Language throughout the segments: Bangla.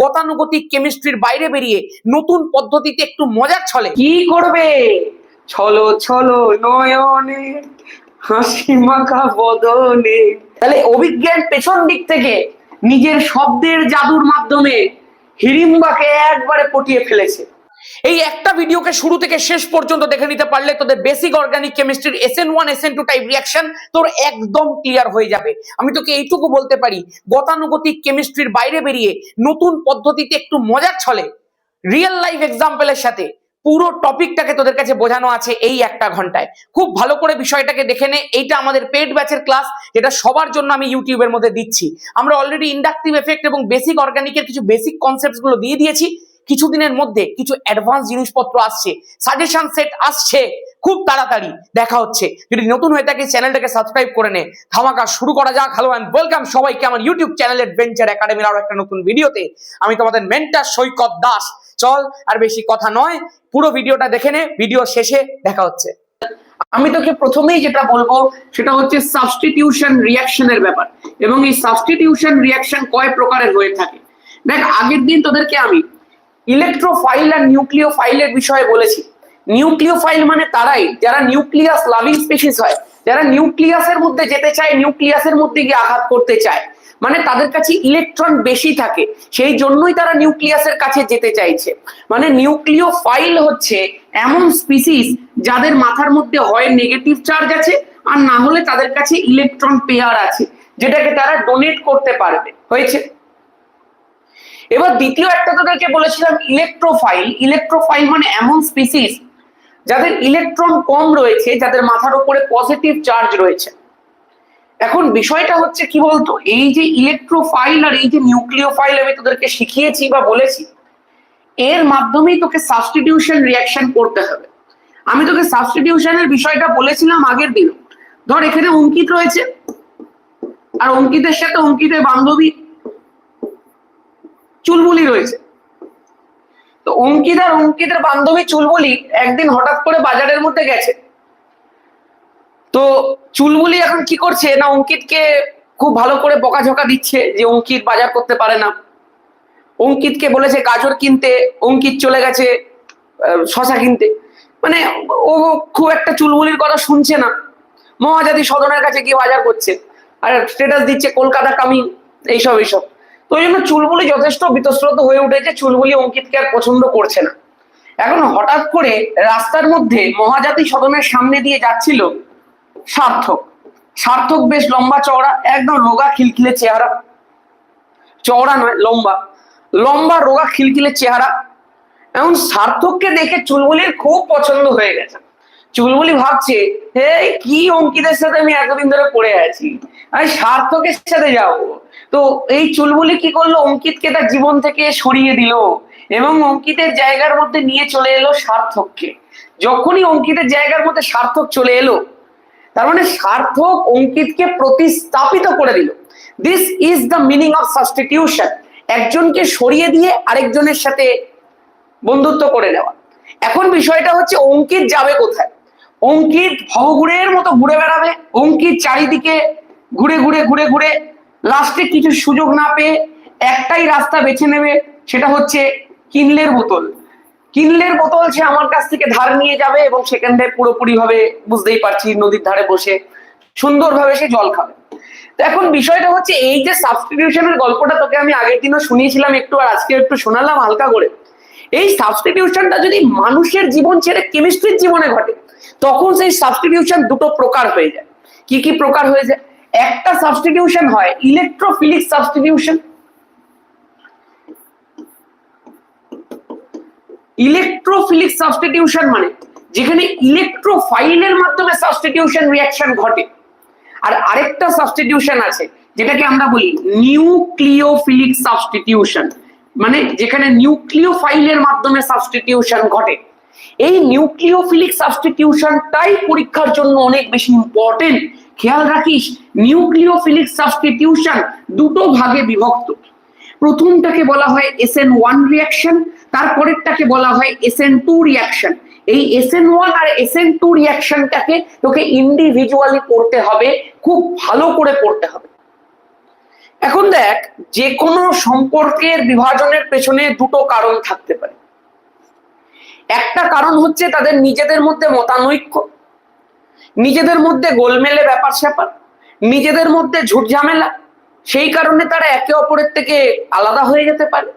গতানুগতিক কেমিস্ট্রির বাইরে বেরিয়ে নতুন পদ্ধতিতে একটু মজার ছলে কি করবে? ছলো ছলো নয়নে হাসি মাখা বদনে। তাহলে অভিজ্ঞান পেছন দিক থেকে নিজের শব্দের জাদুর মাধ্যমে হিড়িম্বাকে একবারে পটিয়ে ফেলেছে। এই একটা ভিডিওকে শুরু থেকে শেষ পর্যন্ত দেখে নিতে পারলে তোদের বেসিক অর্গানিক কেমিস্ট্রির SN1 SN2 টাইপ রিঅ্যাকশন তোর একদম ক্লিয়ার হয়ে যাবে। আমি তোকে এইটুকু বলতে পারি, গতানুগতিক কেমিস্ট্রির বাইরে বেরিয়ে নতুন পদ্ধতিতে একটু মজার ছলে রিয়েল লাইফ এক্সাম্পলের সাথে পুরো টপিকটাকে তোদের কাছে বোঝানো আছে এই একটা ঘন্টায়। খুব ভালো করে বিষয়টাকে দেখে নে। এইটা আমাদের পেড ব্যাচের ক্লাস, যেটা সবার জন্য আমি ইউটিউবের মধ্যে দিচ্ছি। আমরা অলরেডি ইন্ডাকটিভ এফেক্ট এবং বেসিক অর্গানিকের কিছু বেসিক কনসেপ্টস গুলো দিয়ে দিয়েছি। কিছুদিনের মধ্যে কিছু অ্যাডভান্স জিনিসপত্র আসছে, সাজেশন সেট আসছে খুব তাড়াতাড়ি। দেখা হচ্ছে। যদি নতুন হয়ে থাকে চ্যানেলটাকে সাবস্ক্রাইব করে নে। ধামাকা শুরু করা যাক। হ্যালো এন্ড ওয়েলকাম সবাইকে আমার ইউটিউব চ্যানেল অ্যাডভেঞ্চার একাডেমির আরো একটা নতুন ভিডিওতে। আমি তোমাদের মেন্টর সৈকত দাস। চল আর বেশি কথা নয়, পুরো ভিডিওটা দেখে নে। ভিডিও শেষে দেখা হচ্ছে। আমি তোকে প্রথমেই যেটা বলবো সেটা হচ্ছে সাবস্টিটিউশন রিঅ্যাকশনের ব্যাপার, এবং এই সাবস্টিটিউশন রিঅ্যাকশন কয় প্রকারের হয়ে থাকে। দেখ, আগের দিন তোদেরকে আমি ইলেকট্রোফাইল আর নিউক্লিওফাইলের বিষয়ে বলেছি। নিউক্লিওফাইল মানে তারাই যারা নিউক্লিয়াস লাভিং স্পিসিস হয়, যারা নিউক্লিয়াসের মধ্যে যেতে চায়, নিউক্লিয়াসের মধ্যে গিয়ে আঘাত করতে চায়, মানে তাদের কাছে ইলেকট্রন বেশি থাকে, সেই জন্যই তারা নিউক্লিয়াসের কাছে যেতে চাইছে। মানে নিউক্লিওফাইল হচ্ছে এমন স্পিসিস যাদের মাথার মধ্যে হয় নেগেটিভ চার্জ আছে, আর না হলে তাদের কাছে ইলেকট্রন পেয়ার আছে, যেটাকে তারা ডোনেট করতে পারবে। হয়েছে? এবার দ্বিতীয় একটা তোদেরকে বলেছিলাম ইলেকট্রোফাইল। ইলেকট্রোফাইল মানে এমন স্পিসিস যাদের ইলেকট্রন কম রয়েছে, যাদের মাথার উপরে পজিটিভ চার্জ রয়েছে। এখন বিষয়টা হচ্ছে কি বলতো, এই যে ইলেকট্রোফাইল আর এই যে নিউক্লিওফাইল আমি তোদেরকে শিখিয়েছি বা বলেছি, এর মাধ্যমেই তোকে সাবস্টিটিউশন রিঅ্যাকশন করতে হবে। আমি তোকে সাবস্টিটিউশনের বিষয়টা বলেছিলাম আগের দিন। ধর এখানে অঙ্কিত রয়েছে, আর অঙ্কিতের সাথে অঙ্কিতের বান্ধবী চুলবুলি রয়েছে। তো অঙ্কিত আর অঙ্কিতের বান্ধবী চুলবুলি একদিন হঠাৎ করে বাজারের মধ্যে গেছে। তো চুলবুলি এখন কি করছে না, অঙ্কিতকে খুব ভালো করে বকাঝকা দিচ্ছে যে অঙ্কিত বাজার করতে পারে না। অঙ্কিতকে বলেছে গাজর কিনতে, অঙ্কিত চলে গেছে শশা কিনতে। মানে ও খুব একটা চুলবুলির কথা শুনছে না, মহাজাতি সদনের কাছে গিয়ে বাজার করছে, আর স্ট্যাটাস দিচ্ছে কলকাতা কামিং, এইসব। তো ওই জন্য চুলবুলি যথেষ্ট বিতস্রত হয়ে উঠেছে। চুলবুলি অঙ্কিতকে আর পছন্দ করছে না। এখন হঠাৎ করে রাস্তার মধ্যে মহাজাতি সদনের সামনে দিয়ে যাচ্ছিল সার্থক। সার্থক বেশ লম্বা চওড়া, একদম রোগা খিলখিলে চেহারা। চওড়া নয়, লম্বা লম্বা রোগা খিলখিলে চেহারা। এখন সার্থককে দেখে চুলবুলির খুব পছন্দ হয়ে গেছে। চুলবুলি ভাবছে, হে কি অঙ্কিতের সাথে আমি এতদিন ধরে পড়ে আছি, আমি সার্থকের সাথে যাবো। তো এই চুলবুলি কি করলো, অঙ্কিতকে তার জীবন থেকে সরিয়ে দিল এবং অঙ্কিতের জায়গার মধ্যে নিয়ে চলে এলো সার্থককে। যখনই অঙ্কিতের জায়গার মধ্যে সার্থক চলে এলো, তার মানে সার্থক অঙ্কিতকে প্রতিস্থাপিত করে দিল। This is the meaning of substitution. একজনকে সরিয়ে দিয়ে আরেকজনের সাথে বন্ধুত্ব করে নেওয়া। এখন বিষয়টা হচ্ছে অঙ্কিত যাবে কোথায়? অঙ্কিত ভবঘুরের মতো ঘুরে বেড়াবে। অঙ্কিত চারিদিকে ঘুরে ঘুরে ঘুরে ঘুরে লাস্টে কিছু সুযোগ না পেয়ে একটাই রাস্তা বেছে নেবে, সেটা হচ্ছে কিনলের বোতল। কিনলের বোতল সে আমার কাছ থেকে ধার নিয়ে যাবে এবং সেখানটায় পুরোপুরি ভাবে, বুঝতেই পারছি, নদীর ধারে বসে সুন্দরভাবে সে জল খাবে। তো এখন বিষয়টা হচ্ছে, এই যে সাবস্টিটিউশনের গল্পটা তোকে আমি আগের দিনও শুনিয়েছিলাম একটু, আর আজকে একটু শোনালাম হালকা করে। এই সাবস্টিটিউশনটা যদি মানুষের জীবন ছেড়ে কেমিস্ট্রির জীবনে ঘটে, তখন সেই সাবস্টিটিউশন দুটো প্রকার হয়ে যায়। কি কি প্রকার হয়ে যায়? একটা সাবস্টিটিউশন হয় ইলেকট্রোফিলিক সাবস্টিটিউশন। ইলেকট্রোফিলিক সাবস্টিটিউশন মানে যেখানে ইলেকট্রোফাইলের মাধ্যমে সাবস্টিটিউশন রিঅ্যাকশন ঘটে। আর আরেকটা সাবস্টিটিউশন আছে যেটাকে আমরা বলি নিউক্লিওফিলিক সাবস্টিটিউশন, মানে যেখানে নিউক্লিওফাইলের মাধ্যমে সাবস্টিটিউশন ঘটে। এই নিউক্লিওফিলিক সাবস্টিটিউশনটাই পরীক্ষার জন্য অনেক বেশি ইম্পর্টেন্ট। খেয়াল রাখিস, নিউক্লিওফিলিক সাবস্টিটিউশন দুটো ভাগে বিভক্ত। প্রথমটাকে বলা হয় SN1 রিঅ্যাকশন, তারপরেরটাকে বলা হয় SN2 রিঅ্যাকশন। এই SN1 আর SN2 রিঅ্যাকশনটাকে তোকে ইন্ডিভিজুয়ালি পড়তে হবে, খুব ভালো করে পড়তে হবে। এখন দেখ, যে কোনো সম্পর্কের বিভাজনের পেছনে দুটো কারণ থাকতে পারে। একটা কারণ হচ্ছে তাদের নিজেদের মধ্যে মতানৈক্য, নিজেদের মধ্যে গোলমেলে ব্যাপার স্যাপার, নিজেদের মধ্যে ঝুট ঝামেলা, সেই কারণে তারা একে অপরের থেকে আলাদা হয়ে যেতে পারে।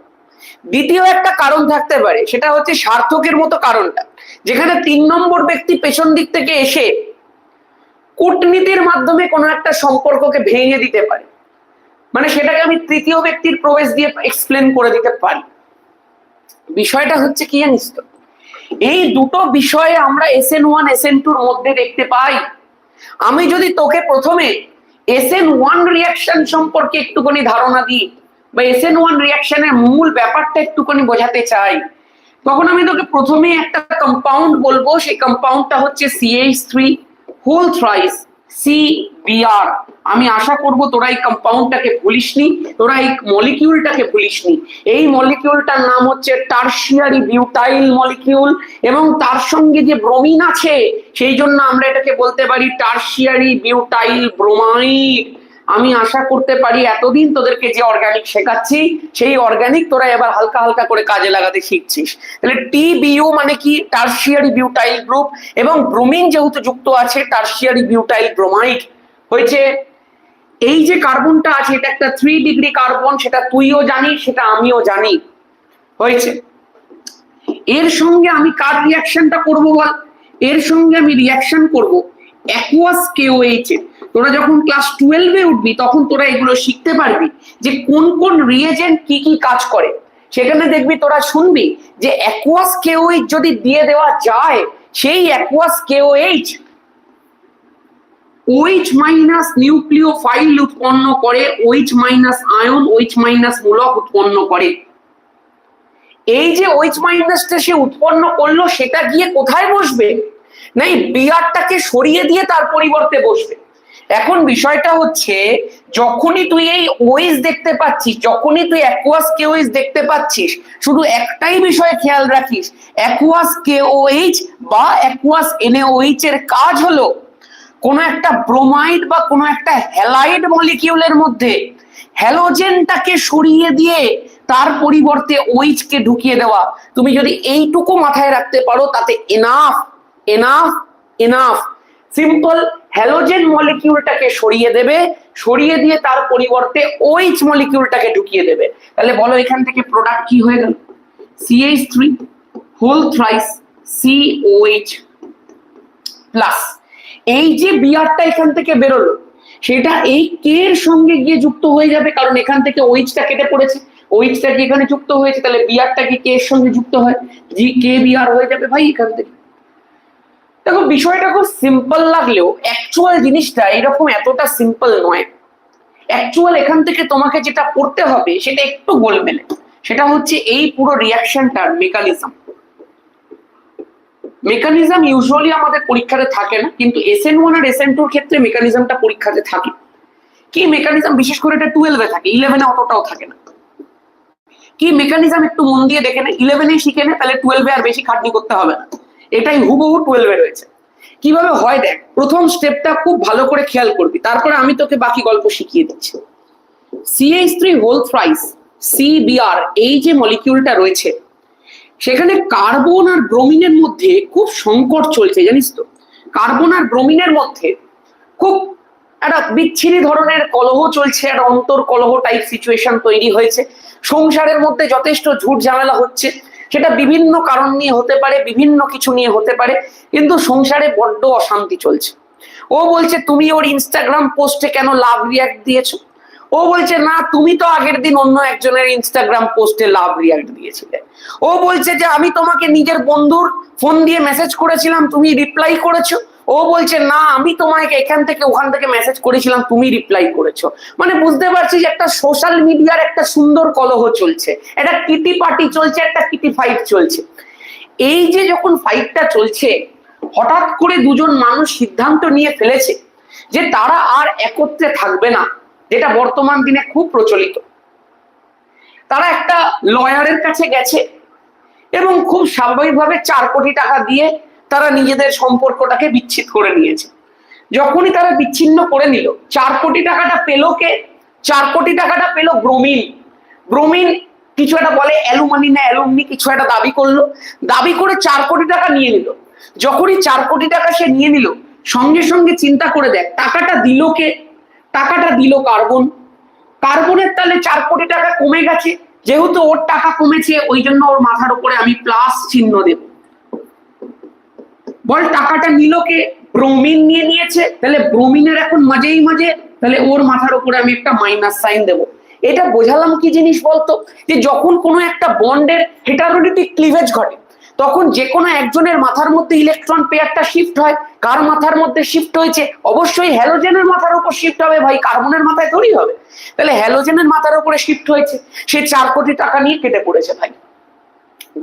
দ্বিতীয় একটা কারণ থাকতে পারে, সেটা হচ্ছে স্বার্থকের মতো কারণটা, যেখানে 3 নম্বর ব্যক্তি পেছন দিক থেকে এসে কূটনীতির মাধ্যমে কোনো একটা সম্পর্ককে ভেঙে দিতে পারে। মানে সেটাকে আমি তৃতীয় ব্যক্তির প্রবেশ দিয়ে এক্সপ্লেন করে দিতে পারি। বিষয়টা হচ্ছে কি জানিস তো, এই দুটো বিষয়ে আমরা SN1 SN2 এর মধ্যে দেখতে পাই। আমি যদি তোকে প্রথমে SN1 রিয়াকশন সম্পর্কে একটুখানি ধারণা দিই, বা SN1 রিয়াকশনের মূল ব্যাপারটা একটুখানি বোঝাতে চাই, তখন আমি তোকে প্রথমে একটা কম্পাউন্ড বলবো। সেই কম্পাউন্ডটা হচ্ছে CH3 হোল থ্রাইস CBr। আমি আশা করব তোরা এই কম্পাউন্ডটাকে ভুলিসনি, তোরা এই মলিকিউলটাকে ভুলিসনি। এই মলিকিউলটার নাম হচ্ছে টারশিয়ারি বিউটাইল মলিকিউল, এবং তার সঙ্গে যে ব্রোমিন আছে সেই জন্য আমরা এটাকে বলতে পারি টারশিয়ারি বিউটাইল ব্রোমাইড। আমি আশা করতে পারি এতদিন তোদেরকে যে অর্গানিক শেখাচ্ছি সেই অর্গানিক তোরা এবার হালকা হালকা করে কাজে লাগাতে শিখছিস। তাহলে TBU মানে কি, টারশিয়ারি বিউটাইল গ্রুপ, এবং ব্রোমিন যেহেতু যুক্ত আছে টারশিয়ারি বিউটাইল ব্রোমাইড হয়েছে। এই যে কার্বনটা আছে এটা একটা 3 ডিগ্রি কার্বন, সেটা তুইও জানিস, সেটা আমিও জানি হয়েছে। এর সঙ্গে আমি কার রিয়াকশনটা করব বল? এর সঙ্গে আমি রিয়াকশন করব অ্যাকুয়াস KOH এর। তোরা যখন ক্লাস 12-এ উঠবি তখন তোরা এগুলো শিখতে পারবি যে কোন কোন রিয়েজেন্ট কি কি কাজ করে। সেখানে দেখবি তোরা শুনবি যে অ্যাকুয়াস KOH যদি দিয়ে দেওয়া যায়, সেই aqueous KOH OH minus nucleophile উৎপন্ন করে, OH minus ion, OH minus মূলক উৎপন্ন করে। এই যে OH মাইনাসটা সে উৎপন্ন করলো, সেটা গিয়ে কোথায় বসবে? না, এই বিআরটাকে সরিয়ে দিয়ে তার পরিবর্তে বসবে। এখন বিষয়টা হচ্ছে, যখনই তুই এই OH দেখতে পাচ্ছিস, যখনই তুই অ্যাকুয়াস KOH দেখতে পাচ্ছিস, শুধু একটাই বিষয় খেয়াল রাখিস, অ্যাকুয়াস KOH বা অ্যাকুয়াস NaOH এর কাজ হলো কোনো একটা ব্রোমাইড বা কোনো একটা হ্যালাইড মলিকিউলের মধ্যে হ্যালোজেনটাকে সরিয়ে দিয়ে তার পরিবর্তে OH কে ঢুকিয়ে দেওয়া। তুমি যদি এইটুকু মাথায় রাখতে পারো তাতে enough enough enough. Simple, halogen মলিকিউলটাকে সরিয়ে দেবে, সরিয়ে দিয়ে তার পরিবর্তে OH মলিকিউলটাকে ঢুকিয়ে দেবে। তাহলে বলো এখান থেকে প্রোডাক্ট কি হয়ে গেল? CH3 whole thrice COH plus এই যে বিআরটা এখান থেকে বেরোলো, সেটা এই কে এর সঙ্গে গিয়ে যুক্ত হয়ে যাবে, কারণ এখান থেকে OH-টা কেটে পড়েছে, OH-টা কি এখানে যুক্ত হয়েছে, তাহলে বিআরটা কি কে এর সঙ্গে যুক্ত হয়, KBr হয়ে যাবে ভাই এখান থেকে। দেখো বিষয়টা খুব সিম্পল লাগলেও অ্যাকচুয়াল জিনিসটা এরকম এতটা সিম্পল নয়। অ্যাকচুয়াল এখান থেকে তোমাকে যেটা পড়তে হবে সেটা একটু গোলমেলে। সেটা হচ্ছে এই পুরো রিয়াকশনটার মেকানিজম ইউজুয়ালি আমাদের পরীক্ষাতে থাকে না, কিন্তু SN1 আর SN2 এর ক্ষেত্রে মেকানিজমটা পরীক্ষাতে থাকে। কি মেকানিজম? বিশেষ করে এটা 12-এ থাকে, 11-এ অতটাও থাকে না। কি মেকানিজম একটু মন দিয়ে দেখে নে, 11-এ শিখে নে, তাহলে 12-এ আর বেশি খাটনি করতে হবে না। এটাই হুবহু 12-এ রয়েছে। কিভাবে হয় দেখ, প্রথম স্টেপটা খুব ভালো করে খেয়াল করবি, তারপরে আমি তোকে বাকি গল্প শিখিয়ে দিচ্ছি। CH3 হোল থ্রাইস CBr এই যে মলিকিউলটা রয়েছে, সেখানে কার্বন আর ব্রোমিনের মধ্যে খুব সংকট চলছে, জানিস তো। কার্বন আর ব্রোমিনের মধ্যে খুব একটা বিচ্ছিরি ধরনের কলহ চলছে, একটা অন্তর কলহ টাইপ সিচুয়েশন তৈরি হয়েছে। সংসারের মধ্যে যথেষ্ট ঝুট ঝামেলা হচ্ছে, সেটা বিভিন্ন কারণ নিয়ে হতে পারে, বিভিন্ন কিছু নিয়ে হতে পারে, কিন্তু সংসারে বড্ড অশান্তি চলছে। ও বলছে তুমি ওর ইনস্টাগ্রাম পোস্টে কেন লাভ রিয়াক্ট দিয়েছো? ও বলছে না, তুমি তো আগের দিন অন্য একজনের ইনস্টাগ্রাম পোস্টে লাভ রিয়াক্ট দিয়েছিলে। ও বলছে যে আমি তোমাকে নিজের বন্ধুর ফোন দিয়ে মেসেজ করেছিলাম, তুমি রিপ্লাই করেছো। ও বলছে না, আমি তোমাকে এখান থেকে ওখান থেকে মেসেজ করেছিলাম, তুমি রিপ্লাই করেছো। মানে বুঝতে পারছিস একটা সোশ্যাল মিডিয়ার একটা সুন্দর কলহ চলছে, একটা কিটি পার্টি চলছে, একটা কিটি ফাইট চলছে। এই যে যখন ফাইটটা চলছে, হঠাৎ করে দুজন মানুষ সিদ্ধান্ত নিয়ে ফেলেছে যে তারা আর একত্রে থাকবে না, যেটা বর্তমান দিনে খুব প্রচলিত। তারা একটা লয়ারের কাছে গেছে এবং খুব স্বাভাবিকভাবে 4 কোটি টাকা দিয়ে তারা নিজেদের সম্পর্কটাকে বিচ্ছিন্ন করে নিয়েছে। যখনই তারা বিচ্ছিন্ন করে নিল, 4 কোটি টাকাটা পেল কে? 4 কোটি টাকাটা পেলো ব্রোমিন। ব্রোমিন কিছু একটা বলে অ্যালুমিনি না অ্যালুমিনি কিছু একটা দাবি করলো, দাবি করে 4 কোটি টাকা নিয়ে নিল। যখনই 4 কোটি টাকা সে নিয়ে নিল, সঙ্গে সঙ্গে চিন্তা করে দেখ টাকাটা দিল কে? টাকাটা দিল কার্বন। কার্বনের তাহলে 4 কোটি টাকা কমে গেছে, যেহেতু ওর টাকা কমেছে ওই জন্য ওর মাথার উপরে আমি প্লাস চিহ্ন দেব। বল টাকাটা নিল কে? ব্রোমিন নিয়ে নিয়েছে, তাহলে ব্রোমিনের এখন মাঝেই মাঝে, তাহলে ওর মাথার উপরে আমি একটা মাইনাস সাইন দেব। এটা বোঝালাম কি জিনিস বলতো, যে যখন কোনো একটা বন্ডের হেটারোডিটিক ক্লিভেজ ঘটে তখন যে কোনো একজনের মাথার মধ্যে ইলেকট্রন পেয়ারটা শিফট হয়। কার মাথার মধ্যে শিফট হয়েছে? অবশ্যই হ্যালোজেনের মাথার উপর শিফট হবে ভাই, কার্বনের মাথায় তৈরি হবে। তাহলে হ্যালোজেনের মাথার উপরে শিফট হয়েছে, সে 4 কোটি টাকা নিয়ে কেটে পড়েছে ভাই।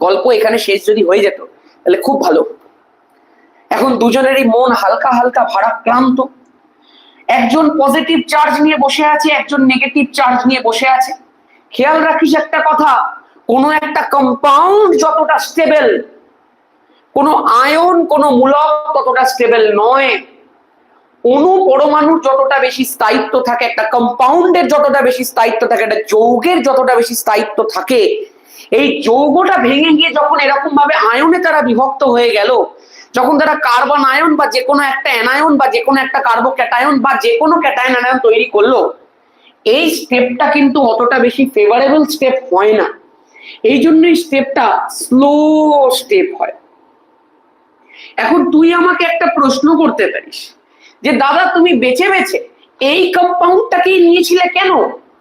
গল্প এখানে শেষ যদি হয়ে যেত তাহলে খুব ভালো। এখন দুজনেরই মন হালকা হালকা ভারাক্রান্ত। একজন পজিটিভ চার্জ নিয়ে বসে আছে, একজন নেগেটিভ চার্জ নিয়ে বসে আছে। খেয়াল রাখিস একটা কথা, কোনো একটা কম্পাউন্ড যতটা স্টেবল, কোনো আয়ন কোনো মূলক ততটা স্টেবল নয়। অণু পরমাণুর যতটা বেশি স্থায়িত্ব থাকে, একটা কম্পাউন্ডের যতটা বেশি স্থায়িত্ব থাকে, একটা যৌগের যতটা বেশি স্থায়িত্ব থাকে, এই যৌগটা ভেঙে গিয়ে যখন এরকম ভাবে আয়নে তারা বিভক্ত হয়ে গেল, যখন তারা কার্বন আয়ন বা যে কোনো একটা অ্যানায়ন বা যে কোনো একটা কার্বোক্যাটায়ন বা যে কোনো ক্যাটায়ন আয়ন তৈরি করলো, এই স্টেপটা কিন্তু অতটা বেশি ফেভারেবল স্টেপ হয় না। এই জন্যই স্টেপটা স্লো স্টেপ হয়। এখন তুই আমাকে একটা প্রশ্ন করতে পারিস যে দাদা তুমি বেছে বেছে এই কম্পাউন্ডটাকেই নিয়েছিলে কেন?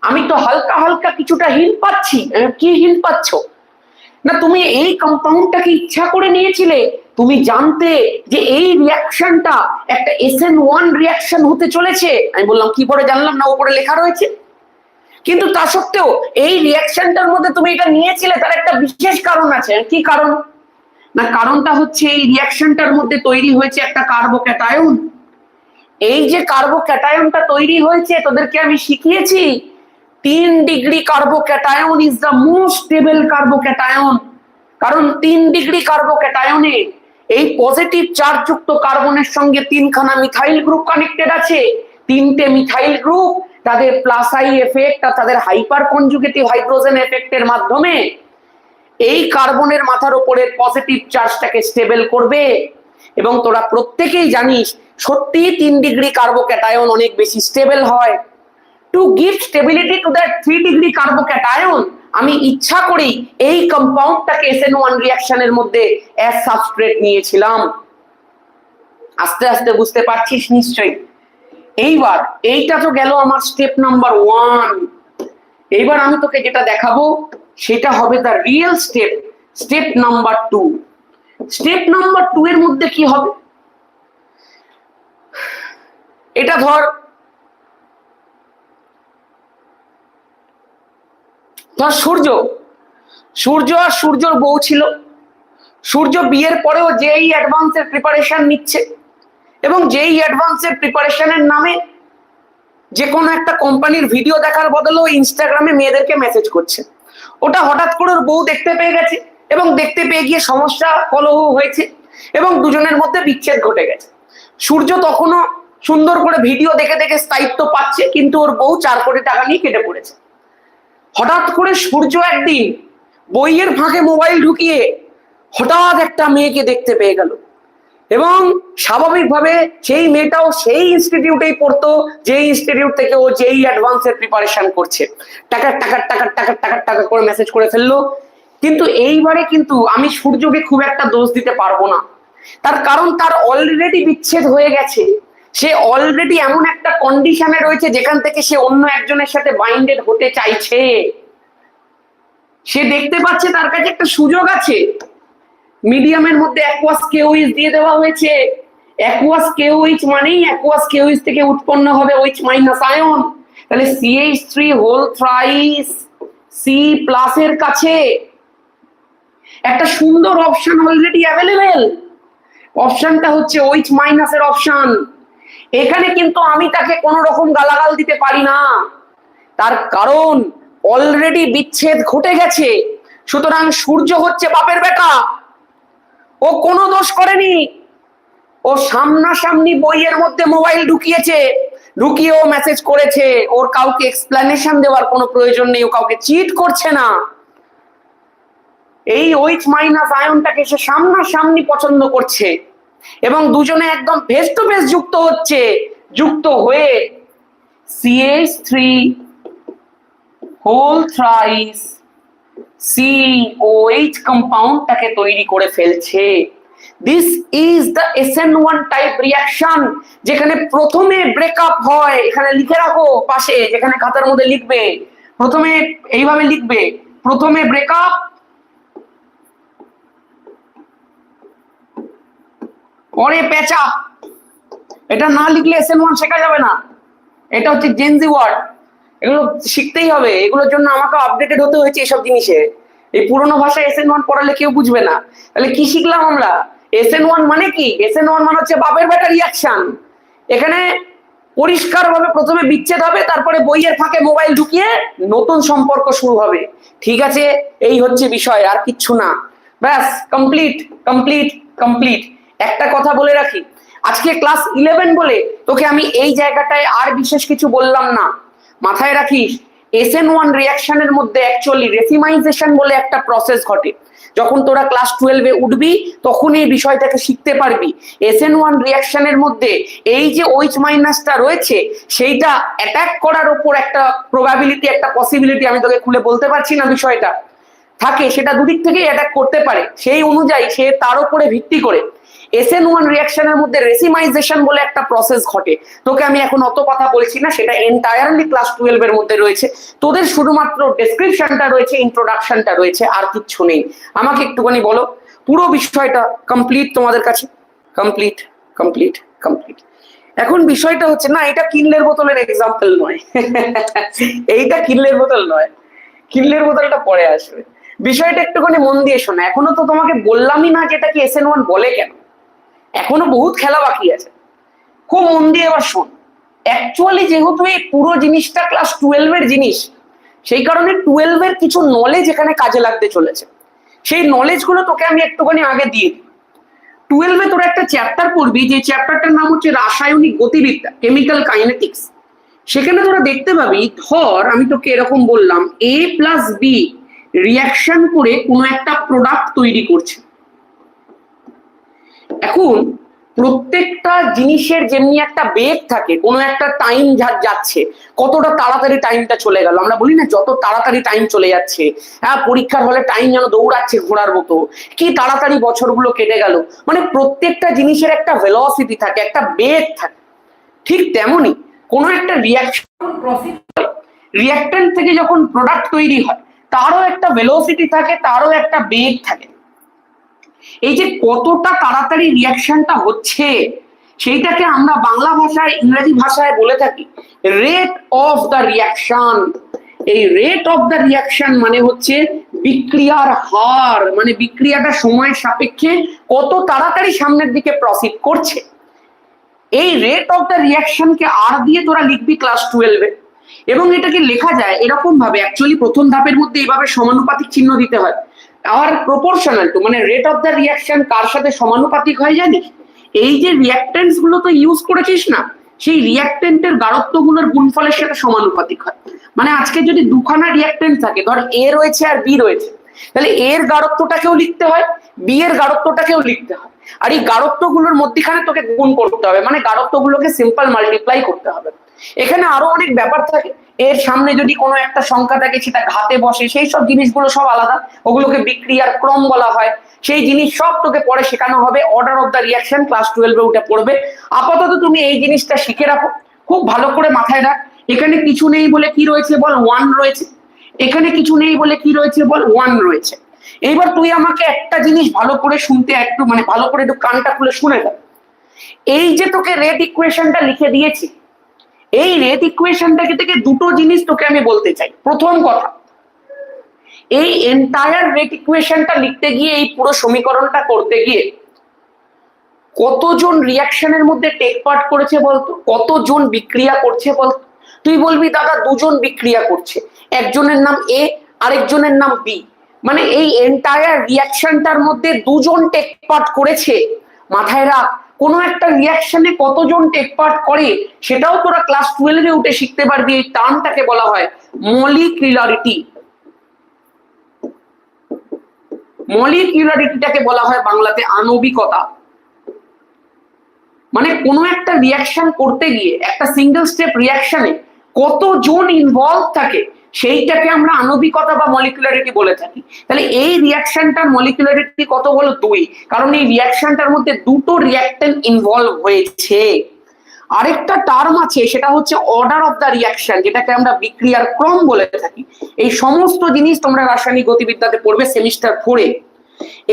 আমি তো হালকা হালকা কিছুটা হিন্ট পাচ্ছি। কি হিন্ট পাচ্ছ? না তুমি এই কম্পাউন্ডটাকে ইচ্ছা করে নিয়েছিলে, তুমি জানতে যে এই রিয়াকশনটা একটা SN1 রিয়াকশন হতে চলেছে। আমি বললাম কি করে জানলাম? না উপরে লেখা রয়েছে। কিন্তু তা সত্ত্বেও এই রিয়াকশনটার মধ্যে তুমি এটা নিয়েছিলে, তার একটা বিশেষ কারণ আছে। কি কারণ? না কারণটা হচ্ছে এই রিয়াকশনটার মধ্যে তৈরি হয়েছে একটা কার্বোক্যাটায়ন। এই যে কার্বোক্যাটায়নটা তৈরি হয়েছে তোদেরকে আমি শিখিয়েছি 3 degree carbocation is the most stable carbocation. কারণ 3 ডিগ্রি কার্বোক্যাটায়নে এই পজিটিভ চার্জ যুক্ত কার্বনের সঙ্গে 3খানা মিথাইল গ্রুপ কানেক্টেড আছে। 3টে মিথাইল গ্রুপ তাদের প্লাস আই এফেক্ট আর তাদের হাইপার কনজুগেটিভ হাইড্রোজেন এফেক্টের মাধ্যমে এই কার্বনের মাথার উপরের পজিটিভ চার্জটাকে স্টেবল করবে। এবং তোরা প্রত্যেকেই জানিস সত্যি 3 ডিগ্রি কার্বোক্যাটায়ন অনেক বেশি স্টেবল হয়। To give stability to that 3 degree carbocation আমি ইচ্ছা করেই এই কম্পাউন্ডটাকে SN1 রিঅ্যাকশনের মধ্যে অ্যাজ সাবস্ট্রেট নিয়েছিলাম। আস্তে আস্তে বুঝতে পারছিস নিশ্চয়ই। এইবার এইটা তো গেল আমার স্টেপ নাম্বার 1। এইবার আমি তোকে যেটা দেখাবো সেটা হবে the real step, step number 2। Step number 2 এর মধ্যে কি হবে? এটা ধর সূর্য আর সূর্যর বউ ছিল। সূর্য বিয়ের পরেও যেই অ্যাডভান্সের প্রিপারেশন নিচ্ছে এবং যেই অ্যাডভান্সের প্রিপারেশনের নামে যে কোনো একটা কোম্পানির ভিডিও দেখার বদলে ইনস্টাগ্রামে মেয়েদেরকে মেসেজ করছে। ওটা হঠাৎ করে ওর বউ দেখতে পেয়ে গেছে এবং দেখতে পেয়ে গিয়ে সমস্যা কলহ হয়েছে এবং দুজনের মধ্যে বিচ্ছেদ ঘটে গেছে। সূর্য তখনও সুন্দর করে ভিডিও দেখে দেখে স্থায়িত্ব পাচ্ছে, কিন্তু ওর বউ 4 কোটি টাকা নিয়ে কেটে পড়েছে। হঠাৎ করে সূর্য একদিন বইয়ের ফাঁকে মোবাইল ঢুকিয়ে হঠাৎ একটা মেয়েকে দেখতে পেয়ে গেল এবং স্বাভাবিকভাবে সেই মেয়েটাও সেই ইনস্টিটিউটেই পড়তো যে ইনস্টিটিউট থেকে ও যেই অ্যাডভান্সের প্রিপারেশন করছে। টাকা টাকা টাকা টাকা টাকা টাকা করে মেসেজ করে ফেললো। কিন্তু এইবারে কিন্তু আমি সূর্যকে খুব একটা দোষ দিতে পারবো না, তার কারণ তার অলরেডি বিচ্ছেদ হয়ে গেছে। সে অলরেডি এমন একটা কন্ডিশনে রয়েছে যেখান থেকে সে অন্য একজনের সাথে বাইন্ডেড হতে চাইছে। সে দেখতে পাচ্ছে তার কাছে একটা সুযোগ আছে। মিডিয়ামের মধ্যে অ্যাকুয়াস কেওইচ দিয়ে দেওয়া হয়েছে। অ্যাকুয়াস কেওইচ মানেই অ্যাকুয়াস কেওইচ থেকে উৎপন্ন হবে OH মাইনাস আয়ন। তাহলে CH3 হোল থ্রাইস C+ এর কাছে একটা সুন্দর অপশন অলরেডি অ্যাভেলেবেল। অপশনটা হচ্ছে OH মাইনাস এর অপশন। এখানে কিন্তু আমি তাকে কোনো রকম গালাগাল দিতে পারি না, তার কারণ অলরেডি বিচ্ছেদ ঘটে গেছে। সুতরাং সূর্য হচ্ছে বাপের বেটা, ও কোনো দোষ করেনি। ও সামনাসামনি বইয়ের মধ্যে মোবাইল ঢুকিয়েছে, ঢুকিয়ে ও মেসেজ করেছে, ওর কাউকে এক্সপ্লেনেশন দেওয়ার কোনো প্রয়োজন নেই, ও কাউকে চিট করছে না। এই OH মাইনাস আয়নটাকে সে সামনাসামনি পছন্দ করছে এবং দুজনে একদম ফেস টু ফেস যুক্ত হচ্ছে, যুক্ত হয়ে CH3 হোল থ্রাইস COH কম্পাউন্ডটাকে তৈরি করে ফেলছে। This is the SN1 type reaction, যেখানে প্রথমে ব্রেকআপ হয়। এখানে লিখে রাখো পাশে, যেখানে খাতার মধ্যে লিখবে, প্রথমে এইভাবে লিখবে, প্রথমে ব্রেকআপ, পরে পেঁচা। এটা না লিখলে SN1 শেখা যাবে না। এটা হচ্ছে জেনজি ওয়ার্ড, এগুলো শিখতেই হবে। এগুলোর জন্য আমাকে আপডেটেড হতে হয়েছে এইসব জিনিসে। এই পুরোনো ভাষায় SN1 পড়ালে কেউ বুঝবে না। তাহলে কি শিখলাম আমরা? SN1 মানে কি? SN1 মানে হচ্ছে বাপের বেটা রিয়াকশন। এখানে পরিষ্কার ভাবে প্রথমে বিচ্ছেদ হবে, তারপরে বইয়ের ফাঁকে মোবাইল ঢুকিয়ে নতুন সম্পর্ক শুরু হবে। ঠিক আছে, এই হচ্ছে বিষয়, আর কিচ্ছু না। ব্যাস, কমপ্লিট কমপ্লিট কমপ্লিট। একটা কথা বলে রাখি, আজকে ক্লাস 11 বলে তোকে আমি এই জায়গাটায় আর বিশেষ কিছু বললাম না। মাথায় রাখিস, SN1 রিঅ্যাকশনের মধ্যে অ্যাকচুয়ালি রেসিমাইজেশন বলে একটা প্রসেস ঘটে। যখন তোরা ক্লাস 12-এ উঠবি তখন এই বিষয়টাকে শিখতে পারবি। SN1 রিঅ্যাকশনের মধ্যে এই যে OH মাইনাসটা রয়েছে, সেইটা অ্যাটাক করার উপর একটা প্রবাবিলিটি, একটা পসিবিলিটি, আমি তোকে খুলে বলতে পারছি না বিষয়টা, থাকে। সেটা দুদিক থেকেই অ্যাটাক করতে পারে। সেই অনুযায়ী সে তার উপরে ভিত্তি করে SN1 রিঅ্যাকশনের মধ্যে রেসিমাইজেশন বলে একটা প্রসেস ঘটে। তোকে আমি এখন অত কথা বলছি না, সেটা এন্টায়ারলি ক্লাস 12-এর মধ্যে রয়েছে। তোদের শুধুমাত্র ডেসক্রিপশনটা রয়েছে, ইন্ট্রোডাকশনটা রয়েছে, আর কিচ্ছু নেই। আমাকে একটুখানি বলো, পুরো বিষয়টা কমপ্লিট তোমাদের কাছে? Complete complete complete. এখন বিষয়টা হচ্ছে, না এটা কিনলের বোতলের এক্সাম্পল নয়, এইটা কিনলের বোতল নয়, কিনলের বোতলটা পরে আসবে। বিষয়টা একটুখানি মন দিয়ে শোনা। এখনো তো তোমাকে বললামই না যেটা কি SN1 বলে কেন, এখনো বহুত খেলা বাকি আছে। খুব মন দিয়ে এবার শোন। অ্যাকচুয়ালি যেহেতু এই পুরো জিনিসটা ক্লাস 12-এর জিনিস, সেই কারণে 12-এর কিছু নলেজ এখানে কাজে লাগতে চলেছে। সেই নলেজগুলো তোকে আমি একটুখানি আগে দিয়ে দিই। 12-এ তোরা একটা চ্যাপ্টার পড়বি, যে চ্যাপ্টারটার নাম হচ্ছে রাসায়নিক গতিবিদ্যা, কেমিক্যাল কাইনেটিক্স। সেখানে তোরা দেখতে পাবি, ধর আমি তোকে এরকম বললাম A+B রিঅ্যাকশন করে কোনো একটা প্রোডাক্ট তৈরি করছে। এখন প্রত্যেকটা জিনিসের যেমনি একটা বেগ থাকে, কোনো একটা টাইম যাচ্ছে, কতটা তাড়াতাড়ি টাইমটা চলে গেল। আমরা বলি না যত তাড়াতাড়ি টাইম চলে যাচ্ছে, হ্যাঁ, পরীক্ষার হলে টাইম যেন দৌড়াচ্ছে ঘোড়ার মতো, কি তাড়াতাড়ি বছরগুলো কেটে গেল। মানে প্রত্যেকটা জিনিসের একটা ভেলোসিটি থাকে, একটা বেগ থাকে। ঠিক তেমনি কোনো একটা রিঅ্যাকশন প্রসেস হয়, রিঅ্যাক্ট্যান্ট থেকে যখন প্রোডাক্ট তৈরি হয়, তারও একটা ভেলোসিটি থাকে, তারও একটা বেগ থাকে। এই যে কতটা তাড়াতাড়ি রিঅ্যাকশনটা হচ্ছে, সেইটাকে আমরা বাংলা ভাষায়, ইংরেজি ভাষায় বলে থাকি রেট অফ দ্য রিঅ্যাকশন। এই রেট অফ দ্য রিঅ্যাকশন মানে হচ্ছে বিক্রিয়ার হার, মানে বিক্রিয়াটা সময়ের সাপেক্ষে কত তাড়াতাড়ি সামনের দিকে প্রসিড করছে। এই রেট অফ দ্য রিঅ্যাকশনকে আর দিয়ে তোরা লিখবি ক্লাস 12-এ, এবং এটাকে লেখা যায় এরকম ভাবে। অ্যাকচুয়ালি প্রথম ধাপের মধ্যে এইভাবে সমানুপাতিক চিহ্ন দিতে হয়, আর প্রপোর্শনাল টু, মানে রেট অফ দ্য রিঅ্যাকশন কার সাথে সমানুপাতিক হয় জানিস? এই যে রিঅ্যাক্টেন্টস গুলো তো ইউজ করেছিস না, সেই রিঅ্যাক্টেন্টের গাঢ়ত্ব গুলোর গুণফলের সাথে সমানুপাতিক হয়। মানে আজকে যদি দুখানা রিঅ্যাক্টেন্ট থাকে, ধর A রয়েছে আর B রয়েছে, তাহলে A এর গাঢ়ত্বটাকেও লিখতে হয়, B এর গাঢ়ত্বটাকেও লিখতে হয়। আর এই গাঢ়ত্বগুলোর মধ্যখানে তোকে গুণ করতে হবে, মানে গাঢ়ত্বগুলোকে সিম্পল মাল্টিপ্লাই করতে হবে। এখানে আরো অনেক ব্যাপার থাকে। এর সামনে যদি কোনো একটা সংখ্যা থাকে, সেটা ঘাতে বসে, সেই সব জিনিসগুলো সব আলাদা, ওগুলোকে বিক্রিয়ার ক্রম বলা হয়। সেই জিনিস সব তোকে পরে শেখানো হবে। Order of the reaction class 12-এ উঠে পড়বে। আপাতত তুমি এই জিনিসটা শিখে রাখো, খুব ভালো করে মাথায় রাখ। এখানে কিছু নেই বলে কি রয়েছে বল? 1 রয়েছে। এখানে কিছু নেই বলে কি রয়েছে বল? 1 রয়েছে। এইবার তুই আমাকে একটা জিনিস ভালো করে শুনতে, একটু মানে ভালো করে একটু কানটা খুলে শুনে দাও। এই যে তোকে রেট ইকুয়েশনটা লিখে দিয়েছি, এই রেট ইকুয়েশনটাকে থেকে দুটো জিনিস তোকে আমি বলতে চাই। প্রথম কথা, এই এন্টায়ার রেট ইকুয়েশনটা লিখতে গিয়ে, এই পুরো সমীকরণটা করতে গিয়ে কতজন রিঅ্যাকশনের মধ্যে টেক পার্ট করেছে বলতো? কতজন বিক্রিয়া করছে বলতো? তুই বলবি দাদা দুজন বিক্রিয়া করছে, একজনের নাম A, আরেকজনের নাম B। মানে এই এন্টায়ার রিঅ্যাকশনটার মধ্যে দুজন টেক পার্ট করেছে। মাথায় রাখ, কোনো একটা রিয়াকশনে কতজন টেক পার্ট করে সেটাও তোরা ক্লাস 12-এ উঠে শিখতে পারবি। এই টার্মটাকে বলা হয় মলিকিউলারিটি। মলিকিউলারিটিটাকে বলা হয় বাংলাতে আণবিকতা। মানে কোনো একটা রিয়াকশন করতে গিয়ে একটা সিঙ্গেল স্টেপ রিয়াকশনে কতজন ইনভলভ থাকে সেইটাকে আমরা আণবিকতা বা মলিকুলারিটি বলে থাকি। তাহলে এই রিয়াকশনটার মলিকুলারিটি কত বলো? 2, কারণ এই রিয়াকশনটার মধ্যে দুটো রিয়াক্টেন্ট ইনভলভ হয়েছে। আরেকটা টার্ম আছে, সেটা হচ্ছে অর্ডার অফ দ্য রিয়াকশন, যেটাকে আমরা বিক্রিয়ার ক্রম বলে থাকি। এই সমস্ত জিনিস তোমরা রাসায়নিক গতিবিদ্যাতে পড়বে সেমিস্টার 4-এ।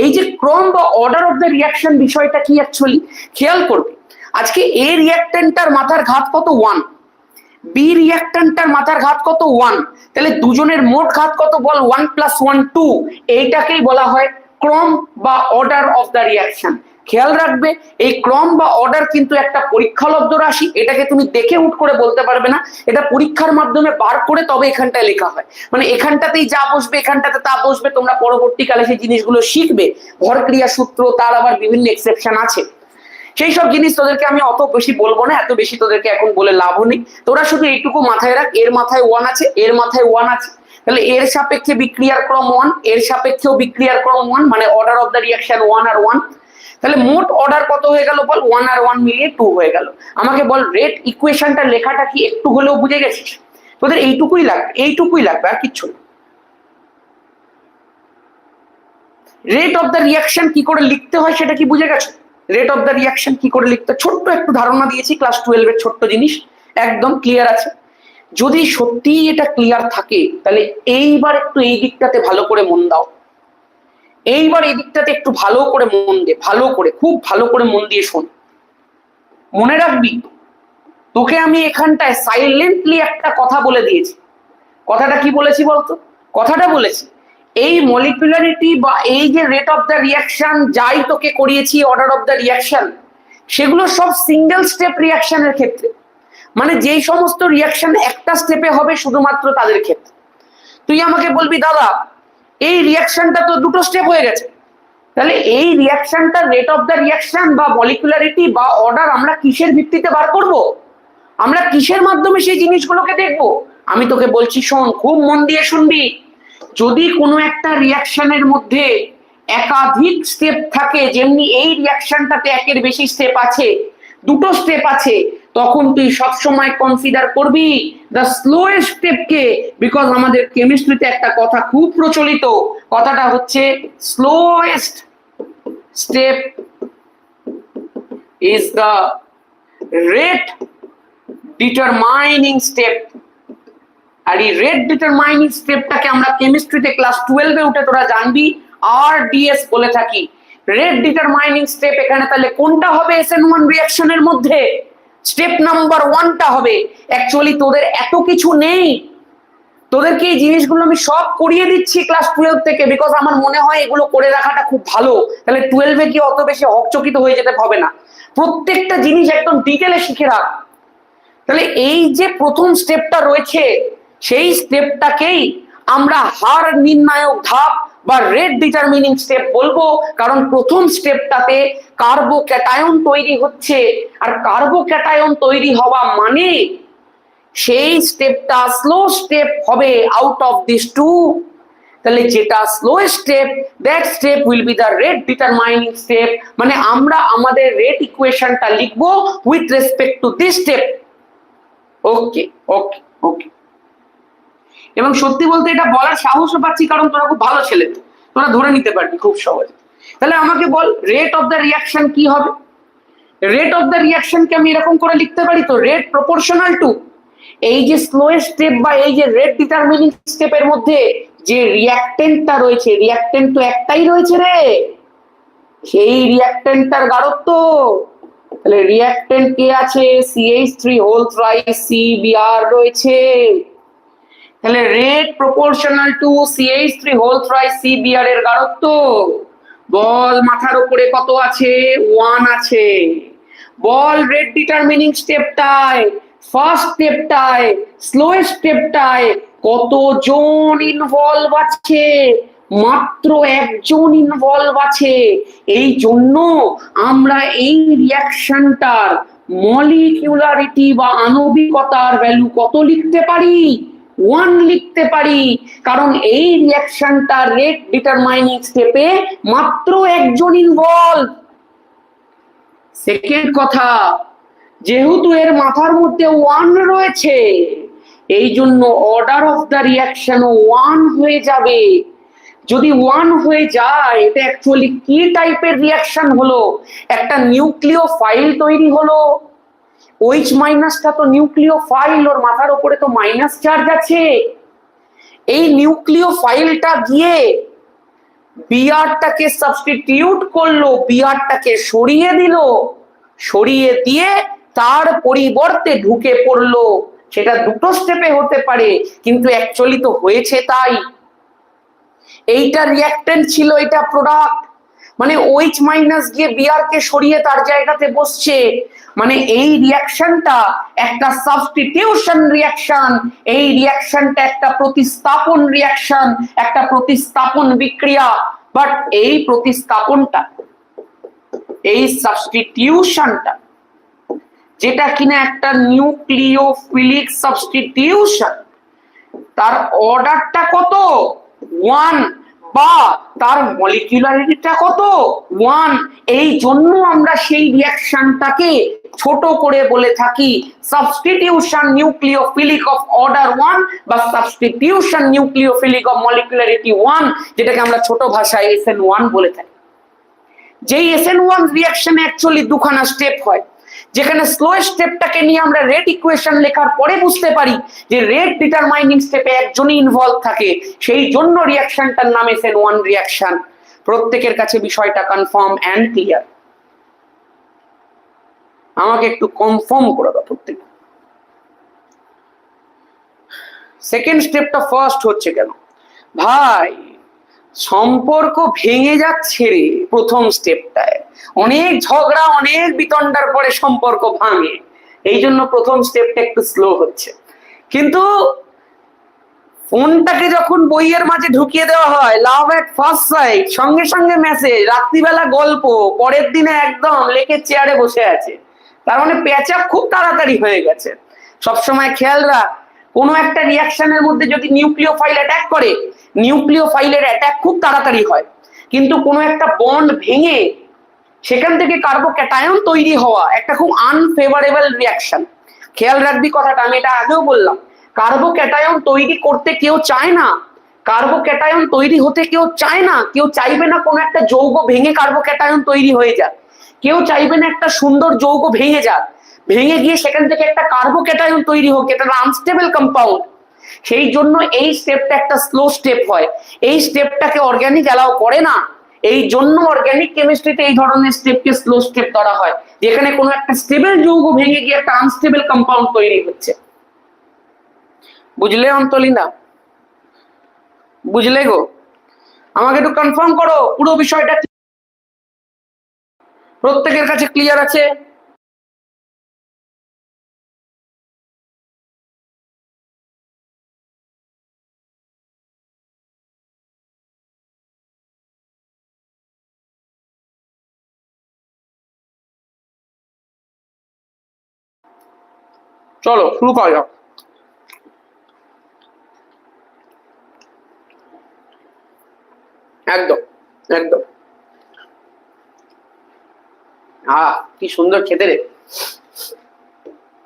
এই যে ক্রম বা অর্ডার অফ দ্য রিয়াকশন বিষয়টা কি অ্যাকচুয়ালি খেয়াল করবে। আজকে এ রিয়াক্টেন্টটার মাথার ঘাত কত? 1। বি রিয়াক্টেন্টটার মাথার ঘাত কত? 1। তাহলে দুজনের মোট ঘাত কত বল? 1 + 1 2। এইটাকেই বলা হয় ক্রম বা অর্ডার অফ দ্য রিয়াকশন। খেয়াল রাখবে, এই ক্রম বা অর্ডার কিন্তু একটা পরীক্ষালব্ধ রাশি। এটাকে তুমি দেখে হুট করে বলতে পারবে না, এটা পরীক্ষার মাধ্যমে বার করে তবে এখানটায় লেখা হয়। মানে এখানটাতেই যা বসবে এখানটাতে তা বসবে, তোমরা পরবর্তীকালে সেই জিনিসগুলো শিখবে। ভরক্রিয়া সূত্র, তার আবার বিভিন্ন এক্সেপশন আছে। সেই সব জিনিস তোদেরকে আমি অত বেশি বলবো না, এত বেশি তোদেরকে এখন বলে লাভও নেই। তোরা শুধু এইটুকু মাথায় রাখ, এর মাথায় 1 আছে, এর মাথায় 1 আছে, তাহলে এর সাপেক্ষে বিক্রিয়ার ক্রম 1, এর সাপেক্ষেও বিক্রিয়ার ক্রম 1, মানে অর্ডার অফ দ্য রিয়াকশন 1 আর 1। তাহলে মোট অর্ডার কত হয়ে গেল বল? 1 আর 1 মিলিয়ে 2 হয়ে গেল। আমাকে বল রেট ইকুয়েশনটা লেখাটা কি একটু হলেও বুঝে গেছিস? তোদের এইটুকুই লাগবে আর কিচ্ছু না। রেট অফ দ্য রিয়াকশন কি করে লিখতে হয় সেটা কি বুঝে গেছো? রেট অফ দ্য রিয়াকশন কি করে লিখতে, ছোট্ট একটু ধারণা দিয়েছি, ক্লাস 12-এর ছোট্ট জিনিস, একদম ক্লিয়ার আছে। যদি সত্যি এটা ক্লিয়ার থাকে তাহলে এইবার একটু এই দিকটাতে ভালো করে মন দাও। এইবার এই দিকটাতে একটু ভালো করে মন দে, ভালো করে, খুব ভালো করে মন দিয়ে শোন। মনে রাখবি, তোকে আমি এখানটায় সাইলেন্টলি একটা কথা বলে দিয়েছি। কথাটা কি বলেছি বলতো? কথাটা বলেছি এই মলিকুলারিটি বা এই যে রেট অফ দ্য রিয়াকশন যাই তোকে করিয়েছি, অর্ডার অফ দ্য রিয়াকশন, সেগুলো সব সিঙ্গেল স্টেপ রিয়াকশনের ক্ষেত্রে। মানে যেই সমস্ত রিয়াকশন একটা স্টেপে হবে শুধুমাত্র তাদের ক্ষেত্রে। তুই আমাকে বলবি দাদা এই রিয়াকশনটা তো দুটো স্টেপ হয়ে গেছে, তাহলে এই রিয়াকশনটা রেট অফ দ্য রিয়াকশন বা মলিকুলারিটি বা অর্ডার আমরা কিসের ভিত্তিতে বার করব? আমরা কিসের মাধ্যমে সেই জিনিসগুলোকে দেখব? আমি তোকে বলছি শোন, খুব মন দিয়ে শুনবি। যদি কোনো একটা রিয়াকশনের মধ্যে একাধিক স্টেপ থাকে, যেমনি এই রিয়াকশনটাতে একের বেশি স্টেপ আছে, দুটো স্টেপ আছে, তখন তুই সবসময় কনসিডার করবি দ্য স্লোয়েস্ট স্টেপকে। বিকজ আমাদের কেমিস্ট্রিতে একটা কথা খুব প্রচলিত, কথাটা হচ্ছে slowest step is the rate determining step. আর এই রেট ডিটারমাইনিং স্টেপটাকে আমরা কেমিস্ট্রিতে ক্লাস 12-এ উঠে তোরা জানবি RDS বলে থাকি। রেট ডিটারমাইনিং স্টেপ এখানে তাহলে কোনটা হবে? SN1 রিঅ্যাকশনের মধ্যে স্টেপ নাম্বার 1টা হবে। অ্যাকচুয়ালি তোদের এত কিছু নেই, তোদেরকে এই জিনিসগুলো আমি সব করিয়ে দিচ্ছি ক্লাস 12 থেকে, বিকজ আমার মনে হয় এগুলো করে রাখাটা খুব ভালো। তাহলে 12-এ কি অত বেশি হকচকিত হয়ে যেতে হবে না, প্রত্যেকটা জিনিস একদম ডিটেলে শিখে রাখ। তাহলে এই যে প্রথম স্টেপটা রয়েছে সেই স্টেপটাকেই আমরা হার নির্ণায়ক ধাপ বা রেট ডিটারমিনিং স্টেপ বলবো, কারণ প্রথম স্টেপটাতে কার্বোক্যাটায়ন তৈরি হচ্ছে। আর কার্বোক্যাটায়ন তৈরি হওয়া মানে সেই স্টেপটা স্লো স্টেপ হবে আউট অফ দিস টু। তাহলে যেটা slow step, that step will be the rate determining step. মানে আমরা আমাদের রেট ইকুয়েশনটা লিখবো with respect to this step. Okay okay okay. এবং সত্যি বলতে এটা বলার সাহসও পাচ্ছি, কারণ তোরা খুব ভালো ছেলে, তোরা ধরে নিতে পারবি খুব সহজে। তাহলে আমাকে বল রেট অফ দ্য রিয়াকশন কি হবে? রেট অফ দ্য রিয়াকশনকে আমি এরকম করে লিখতে পারি, তো রেট প্রপোর্শনাল টু এই যে স্লোয়েস্ট স্টেপ বা এই যে রেট ডিটারমিনিং স্টেপের মধ্যে যে রিঅ্যাকটেন্টটা রয়েছে, রিঅ্যাকটেন্ট তো একটাই রয়েছে রে, সেই রিঅ্যাকটেন্টটার গাঢ়ত্ব। তাহলে রিঅ্যাকটেন্ট কে আছে? CH3 রয়েছে। তাহলে রেট প্রপোর্শনাল টু CH3 এর গাঢ়ত্ব। বল মাথার উপরে কত আছে? 1 আছে। বল রেট ডিটারমিনিং স্টেপটায়, ফার্স্ট স্টেপটায়, স্লোয়েস্ট স্টেপটায় কতজন ইনভলভ আছে? মাত্র একজন ইনভলভ আছে। এই জন্য আমরা এই রিয়াকশনটার মলিকিউলারিটি বা আণবিকতার ভ্যালু কত লিখতে পারি? 1 লিখতে পারি, কারণ এই রিয়াকশনটার রেট ডিটারমাইনিং স্টেপে মাত্র একজন ইনভলভ। সেকেন্ড কথা, যেহেতু এর মাথার মধ্যে 1 রয়েছে, এই জন্য অর্ডার অফ দ্য রিয়াকশন 1 হয়ে যাবে। যদি 1 হয়ে যায়, এটা অ্যাকচুয়ালি কি টাইপের রিয়াকশন হলো? একটা নিউক্লিওফাইল তৈরি হলো। OH মাইনাসটা তো নিউক্লিওফাইল, ওর মাথার উপরে তো মাইনাস চার্জ আছে। এই নিউক্লিওফাইলটা গিয়ে বিআরটাকে সাবস্টিটিউট করলো, বিআরটাকে সরিয়ে দিল, সরিয়ে দিয়ে তার পরিবর্তে ঢুকে পড়লো। সেটা দুটো স্টেপে হতে পারে, কিন্তু অ্যাকচুয়ালি তো হয়েছে তাই। এইটা রিঅ্যাক্টেন্ট ছিল, এটা প্রোডাক্ট। মানে OH মাইনাস গিয়ে বিআর কে সরিয়ে তার জায়গাতে বসছে। মানে এই রিঅ্যাকশনটা একটা সাবস্টিটিউশন রিঅ্যাকশন। এই রিঅ্যাকশনটা একটা প্রতিস্থাপন রিঅ্যাকশন, একটা প্রতিস্থাপন বিক্রিয়া। বাট এই প্রতিস্থাপনটা, এই সাবস্টিটিউশনটা, যেটা কিনা একটা নিউক্লিওফিলিক সাবস্টিটিউশন, তার অর্ডারটা কত? 1, বা তার মলিকিউলারিটিটা কত? 1। এই জন্য আমরা সেই রিঅ্যাকশনটাকে ছোট করে বলে থাকি সাবস্টিটিউশন নিউক্লিওফিলিক অফ অর্ডার 1 বা সাবস্টিটিউশন নিউক্লিওফিলিক অফ মলিকুলারিটি 1, যেটাকে আমরা ছোট ভাষায় SN1 বলে থাকি। যেই SN1 রিঅ্যাকশনে অ্যাকচুয়ালি দুখানা স্টেপ হয়, যেখানে স্লো স্টেপটাকে নিয়ে আমরা রেট ইকুয়েশন লেখার পরে বুঝতে পারি যে রেট ডিটারমাইনিং স্টেপে একজনই ইনভলভ থাকে। সেই জন্য রিঅ্যাকশনটার নাম SN1 রিঅ্যাকশন। প্রত্যেকের কাছে বিষয়টা কনফার্ম এন্ড ক্লিয়ার? আমাকে একটু কনফার্ম করে দাও প্রত্যেক। সেকেন্ড স্টেপটা ফার্স্ট হচ্ছে কেন ভাই? সম্পর্ক ভেঙে যাচ্ছে রে প্রথম স্টেপটায়। অনেক ঝগড়া, অনেক বিতণ্ডার পরে সম্পর্ক ভাঙে। এই জন্য প্রথম স্টেপটা একটু স্লো হচ্ছে। কিন্তু ফোনটাকে যখন বইয়ের মাঝে ঢুকিয়ে দেওয়া হয়, লাভ এট ফার্স্ট সাইট, সঙ্গে সঙ্গে মেসেজ, রাত্রিবেলা গল্প, পরের দিনে একদম লেকে চেয়ারে বসে আছে, তার মানে প্যাচআপ খুব তাড়াতাড়ি হয়ে গেছে। সবসময় খেয়াল রাখ, কোনো একটা রিয়াকশনের মধ্যে যদি নিউক্লিওফাইল অ্যাটাক করে, নিউক্লিওফাইলের অ্যাটাক খুব তাড়াতাড়ি হয়। কিন্তু কোনো একটা বন্ড ভেঙে সেখান থেকে কার্বোক্যাটায়ন তৈরি হওয়া একটা খুব আনফেভারেবল রিয়াকশন। খেয়াল রাখবি কথাটা, আমি এটা আগেও বললাম। কার্বোক্যাটায়ন তৈরি করতে কেউ চায় না, কার্বোক্যাটায়ন তৈরি হতে কেউ চায় না। কেউ চাইবে না কোনো একটা যৌগ ভেঙে কার্বোক্যাটায়ন তৈরি হয়ে যাক। কেউ চাইবে না একটা সুন্দর যৌগ ভেঙে যাক, ভেঙে গিয়ে সেখান থেকে একটা কার্বোক্যাটায়ন তৈরি হোক, এটা আনস্টেবল কম্পাউন্ড। সেই জন্য এই স্টেপটা একটা স্লো স্টেপ হয়। এই স্টেপটাকে অর্গানিক অ্যালাউ করে না। এই জন্য অর্গানিক কেমিস্ট্রিতে এই ধরনের স্টেপকে স্লো স্টেপ ধরা হয়, যেখানে কোনো একটা স্টেবল যৌগ ভেঙে গিয়ে একটা আনস্টেবল কম্পাউন্ড তৈরি হচ্ছে। বুঝলে অন্তলিনা? বুঝলে গো? আমাকে একটু কনফার্ম করো পুরো বিষয়টা প্রত্যেকের কাছে ক্লিয়ার আছে? চলো শুরু করা যাক। একদম একদম। কি সুন্দর খেতে রে।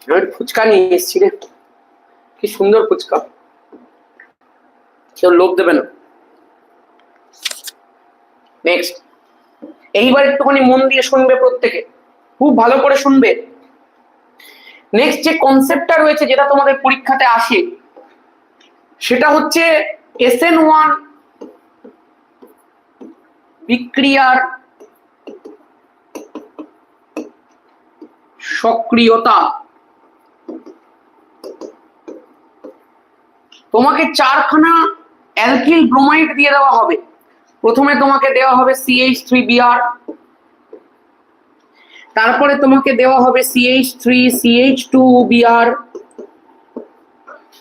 আমি ফুচকা নিয়ে এসেছি রে, কি সুন্দর ফুচকা, কেউ লোভ দেবে না। নেক্সট, এইবার একটুখানি মন দিয়ে শুনবে প্রত্যেকে, খুব ভালো করে শুনবে। নেক্সট যে কনসেপ্টটা রয়েছে, যেটা তোমাদের পরীক্ষাতে আসে, সেটা হচ্ছে SN1 বিক্রিয়ার সক্রিয়তা। তোমাকে 4খানা অ্যালকিল ব্রোমাইড দিয়ে দেওয়া হবে। প্রথমে তোমাকে দেওয়া হবে CH3Br, তারপরে তোমাকে দেওয়া হবে CH3CH2Br,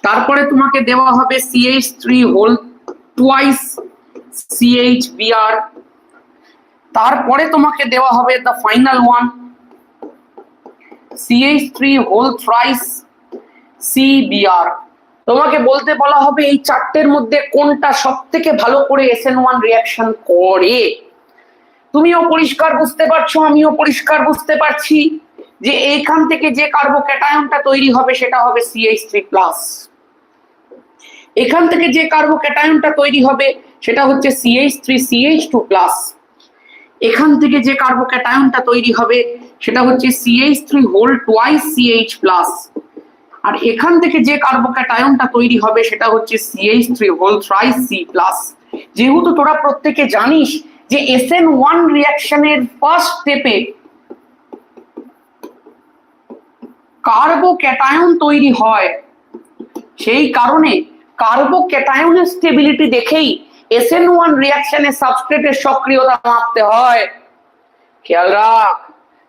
তারপরে তোমাকে দেওয়া হবে CH3 হোল টুয়াইস CHBr, তারপরে তোমাকে দেওয়া হবে the final one CH3 whole thrice CBr। তোমাকে বলতে বলা হবে এই চারটের মধ্যে কোনটা সব থেকে ভালো করে SN1 রিয়াকশন করে। তুমিও পরিষ্কার বুঝতে পারছো, আমিও পরিষ্কার বুঝতে পারছি যে এইখান থেকে যে কার্বোক্যাটায়নটা তৈরি হবে সেটা হবে CH3+। এখান থেকে যে কার্বোক্যাটায়নটা তৈরি হবে সেটা হচ্ছে CH3CH2+। এখান থেকে যে কার্বোক্যাটায়নটা তৈরি হবে সেটা হচ্ছে CH3 হোল টুয়াইস CH+। আর এখান থেকে যে কার্বোক্যাটায়নটা তৈরি হবে সেটা হচ্ছে CH3 হোল থ্রাইস C+। যেহেতু তোরা প্রত্যেকে জানিস যে SN1 রিঅ্যাকশনের ফার্স্ট স্টেপে কার্বোক্যাটায়ন তৈরি হয়, সেই কারণে কার্বোক্যাটায়নের স্টেবিলিটি দেখেই SN1 রিঅ্যাকশনের সাবস্ট্রেটের সক্রিয়তা মাপতে হয়। খেয়াল রাখ,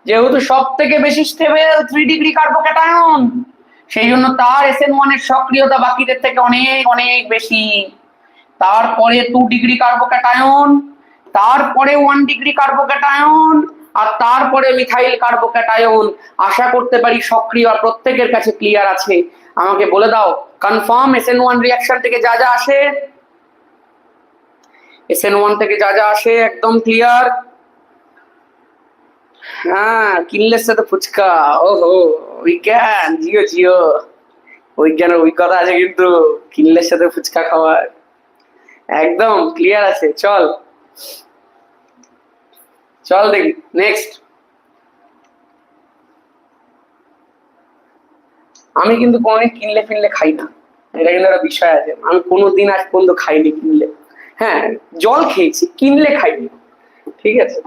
যেহেতু সব থেকে বেশি স্টেবল 3 ডিগ্রি কার্বোক্যাটায়ন, সেই জন্য তার SN1 এর সক্রিয়তা বাকিদের থেকে অনেক অনেক বেশি। তারপরে 2 ডিগ্রি কার্বোক্যাটায়ন, তারপরে 1 ডিগ্রি কার্বোক্যাটায়ন, আর তারপরে মিথাইল কার্বোক্যাটায়ন। আশা করতে পারি সক্রিয় প্রত্যেকের কাছে ক্লিয়ার আছে। আমাকে বলে দাও কনফার্ম SN1 রিঅ্যাকশন থেকে যা যা আসে, SN1 থেকে যা যা আসে একদম ক্লিয়ার? হ্যাঁ, কিনলের সাথে ফুচকা, ওহো বিজ্ঞান, জিও জিও, বিজ্ঞানের অভিজ্ঞতা আছে কিন্তু কিনলের সাথে ফুচকা খাওয়ার একদম ক্লিয়ার আছে। চল চল দেখি নেক্সট। আমি কিন্তু কোনোদিন কিনলে ফিনলে খাই না, এটা কিন্তু একটা বিষয় আছে। আমি কোনোদিন আজ পর্যন্ত খাইনি কিনলে। হ্যাঁ, জল খেয়েছি, কিনলে খাইনি। ঠিক আছে,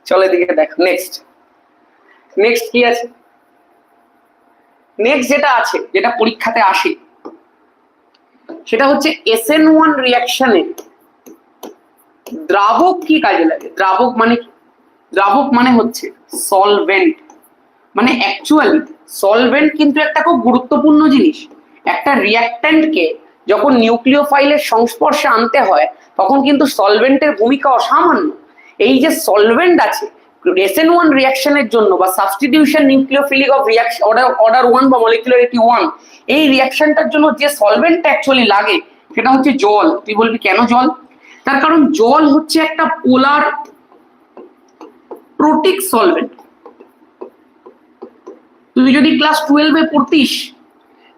চল এদিকে দেখ। নেক্সট নেক্সট কি আছে? নেক্সট যেটা আছে, যেটা পরীক্ষাতে আসে, সেটা হচ্ছে SN1 রিঅ্যাকশনে দ্রাবক কি কাজে লাগে। দ্রাবক মানে কি? দ্রাবক মানে হচ্ছে সলভেন্ট। মানে অ্যাকচুয়ালি সলভেন্ট কিন্তু একটা খুব গুরুত্বপূর্ণ জিনিস। একটা রিঅ্যাক্ট্যান্টকে যখন নিউক্লিওফাইলের সংস্পর্শে আনতে হয় তখন কিন্তু সলভেন্টের ভূমিকা অসামান্য। এই যে সলভেন্ট আছে SN1 রিঅ্যাকশনের জন্য বা substitution nucleophilic of reaction order 1 বা মলিকুলারিটি 1, এই রিঅ্যাকশনটার জন্য যে সলভেন্টটা অ্যাকচুয়ালি লাগে সেটা হচ্ছে জল। তুই বলবি কেন জল? তার কারণ জল হচ্ছে একটা পোলার প্রোটিক সলভেন্ট। তুই যদি ক্লাস 12-এ পড়তিস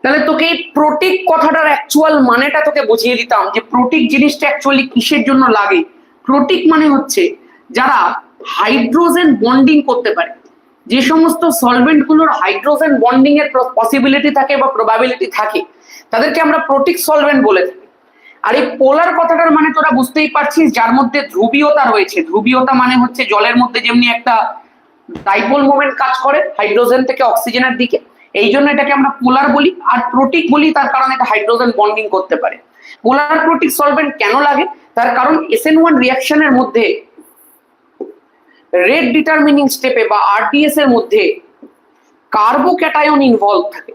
তাহলে তোকে এই প্রোটিক কথাটার অ্যাকচুয়াল মানেটা তোকে বুঝিয়ে দিতাম যে প্রোটিক জিনিসটা অ্যাকচুয়ালি কিসের জন্য লাগে। প্রোটিক মানে হচ্ছে যারা হাইড্রোজেন বন্ডিং করতে পারে। যে সমস্ত সলভেন্ট গুলোর হাইড্রোজেন বন্ডিং এর পসিবিলিটি থাকে বা প্রবাবিলিটি থাকে তাদেরকে আমরা প্রোটিক সলভেন্ট বলে থাকি। আর এই পোলার কথাটার মানে তোরা বুঝতেই পারছিস, যার মধ্যে ধ্রুবীয়তা রয়েছে। ধ্রুবীয়তা মানে হচ্ছে জলের মধ্যে যেমনি একটা ডাইপোল মোমেন্ট কাজ করে হাইড্রোজেন থেকে অক্সিজেনের দিকে, এই জন্য এটাকে আমরা পোলার বলি। আর প্রোটিক বলি তার কারণ এটা হাইড্রোজেন বন্ডিং করতে পারে। পোলার প্রোটিক সলভেন্ট কেন লাগে? তার কারণ SN1 রিঅ্যাকশনের মধ্যে রেট ডিটারমিনিং স্টেপে বা RDS এর মধ্যে কার্বোক্যাটায়ন ইনভলভ থাকে।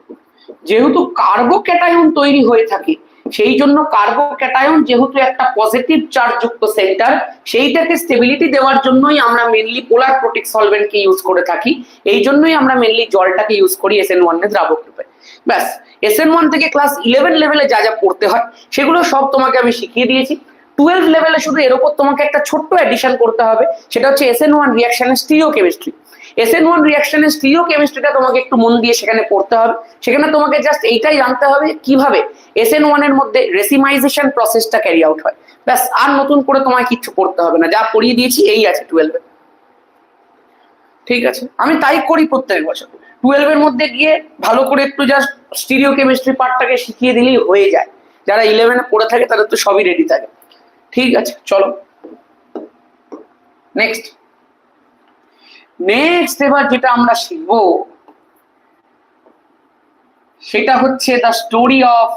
যেহেতু কার্বোক্যাটায়ন তৈরি হয়ে থাকে সেই জন্য কার্বোক্যাটায়ন যেহেতু একটা পজিটিভ চার্জ যুক্ত সেন্টার, সেইটাকে স্টেবিলিটি দেওয়ার জন্যই আমরা মেনলি পোলার প্রোটিক সলভেন্টকে ইউজ করে থাকি। এই জন্যই আমরা মেনলি জলটাকে ইউজ করি SN1 এর দ্রাবক রূপে। ব্যাস, SN1 থেকে ক্লাস 11 লেভেলে যা যা পড়তে হয় সেগুলো সব তোমাকে আমি শিখিয়ে দিয়েছি। 12 লেভেলে শুধু এর উপর তোমাকে একটা ছোট্ট এডিশন করতে হবে, সেটা হচ্ছে SN1 রিঅ্যাকশনের স্টিরিওকেমিস্ট্রি। SN1 রিঅ্যাকশনের স্টিরিওকেমিস্ট্রিটা তোমাকে একটু মন দিয়ে সেখানে পড়তে হবে। সেখানে তোমাকে জাস্ট এইটাই জানতে হবে কিভাবে SN1 এর মধ্যে রেসিমাইজেশন প্রসেসটা ক্যারি আউট হয়। ব্যাস, আর নতুন করে তোমায় কিছু পড়তে হবে না, যা পড়িয়ে দিয়েছি এই আছে 12-এ। ঠিক আছে, আমি তাই করি প্রত্যেক বছর। 12-এর মধ্যে গিয়ে ভালো করে একটু জাস্ট স্টিরিওকেমিস্ট্রি পার্টটাকে শিখিয়ে দিলেই হয়ে যায়। যারা 11-এ পড়ে থাকে তাদের তো সবই রেডি থাকে। ঠিক আছে, চলো নেক্সট। নেক্সট এবার যেটা আমরা শিখবো সেটা হচ্ছে দ্য স্টোরি অফ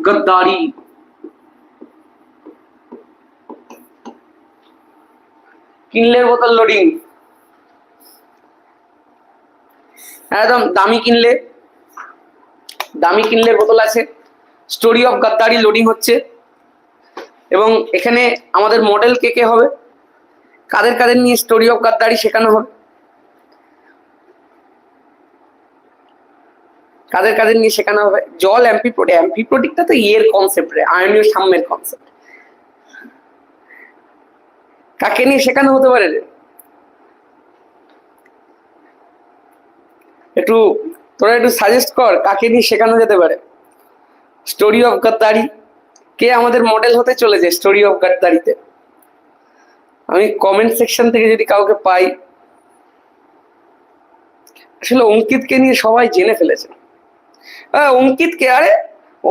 গদ্দারি। কিনলের বোতল লোডিং, একদম দামি কিনলের বোতল আছে, স্টোরি অফ গাদ্দারি লোডিং হচ্ছে এবং এখানে আমাদের মডেল কে কে হবে, কাদের কাদের নিয়ে স্টোরি অফ গাদ্দারি শেখানো হবে, কাদের কাদের নিয়ে শেখানো হবে। জল অ্যাম্ফিপ্রোটিকটা তো ইয়ের কনসেপ্ট রে, আয়নীয় সাম্যের কনসেপ্ট। কাকে নিয়ে শেখানো হতে পারে রে? একটু তোরা একটু সাজেস্ট কর কাকে নিয়ে শেখানো যেতে পারে। স্টোরি অফ গাদ্দারি কে আমাদের মডেল হতে চলেছে স্টোরি অফ গাদ্দারিতে? আমি কমেন্ট সেকশন থেকে যদি কাউকে পাই। আসলে অঙ্কিতকে নিয়ে সবাই জেনে ফেলেছে। হ্যাঁ, অঙ্কিতকে, আরে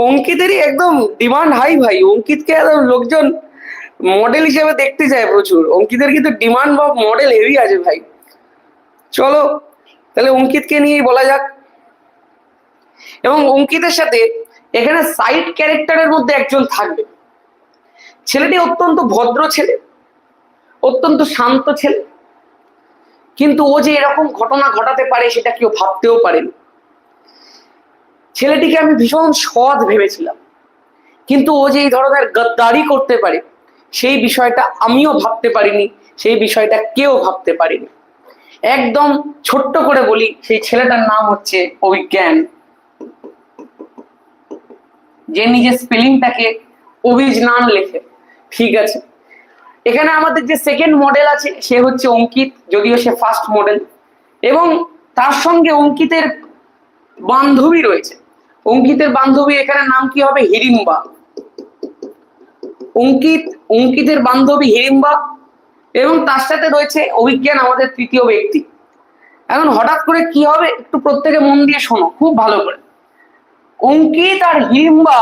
অঙ্কিতেরই একদম ডিমান্ড হাই ভাই। অঙ্কিতকে একদম লোকজন মডেল হিসেবে দেখতে চায় প্রচুর। অঙ্কিতের কিন্তু ডিমান্ড বা মডেল হেভি আছে ভাই। চলো তাহলে অঙ্কিতকে নিয়েই বলা যাক। এবং অঙ্কিতের সাথে এখানে সাইড ক্যারেক্টারের মধ্যে একজন থাকবে। ছেলেটি অত্যন্ত ভদ্র ছেলে, অত্যন্ত শান্ত ছেলে, কিন্তু ও যে এরকম ঘটনা ঘটাতে পারে সেটা কেউ ভাবতেও পারেনি। ছেলেটিকে আমি ভীষণ সৎ ভেবেছিলাম, কিন্তু ও যে এই ধরনের গাদ্দারি করতে পারে সেই বিষয়টা আমিও ভাবতে পারিনি, সেই বিষয়টা কেউ ভাবতে পারেনি। একদম ছোট্ট করে বলি, সেই ছেলেটার নাম হচ্ছে অভিজ্ঞান, যে নিজের স্পেলিংটাকে অভিজ্ঞান লেখে। ঠিক আছে, এখানে আমাদের যে সেকেন্ড মডেল আছে সে হচ্ছে অঙ্কিত, যদিও সে ফার্স্ট মডেল, এবং তার সঙ্গে অঙ্কিতের বান্ধবী রয়েছে। অঙ্কিতের বান্ধবী এখানে নাম কি হবে? হিড়িম্বা। অঙ্কিতের বান্ধবী হিড়িম্বা এবং তার সাথে রয়েছে অভিজ্ঞান, আমাদের তৃতীয় ব্যক্তি। এখন হঠাৎ করে কি হবে একটু প্রত্যেকে মন দিয়ে শোনো খুব ভালো করে। অঙ্কিত আর হিড়িম্বা,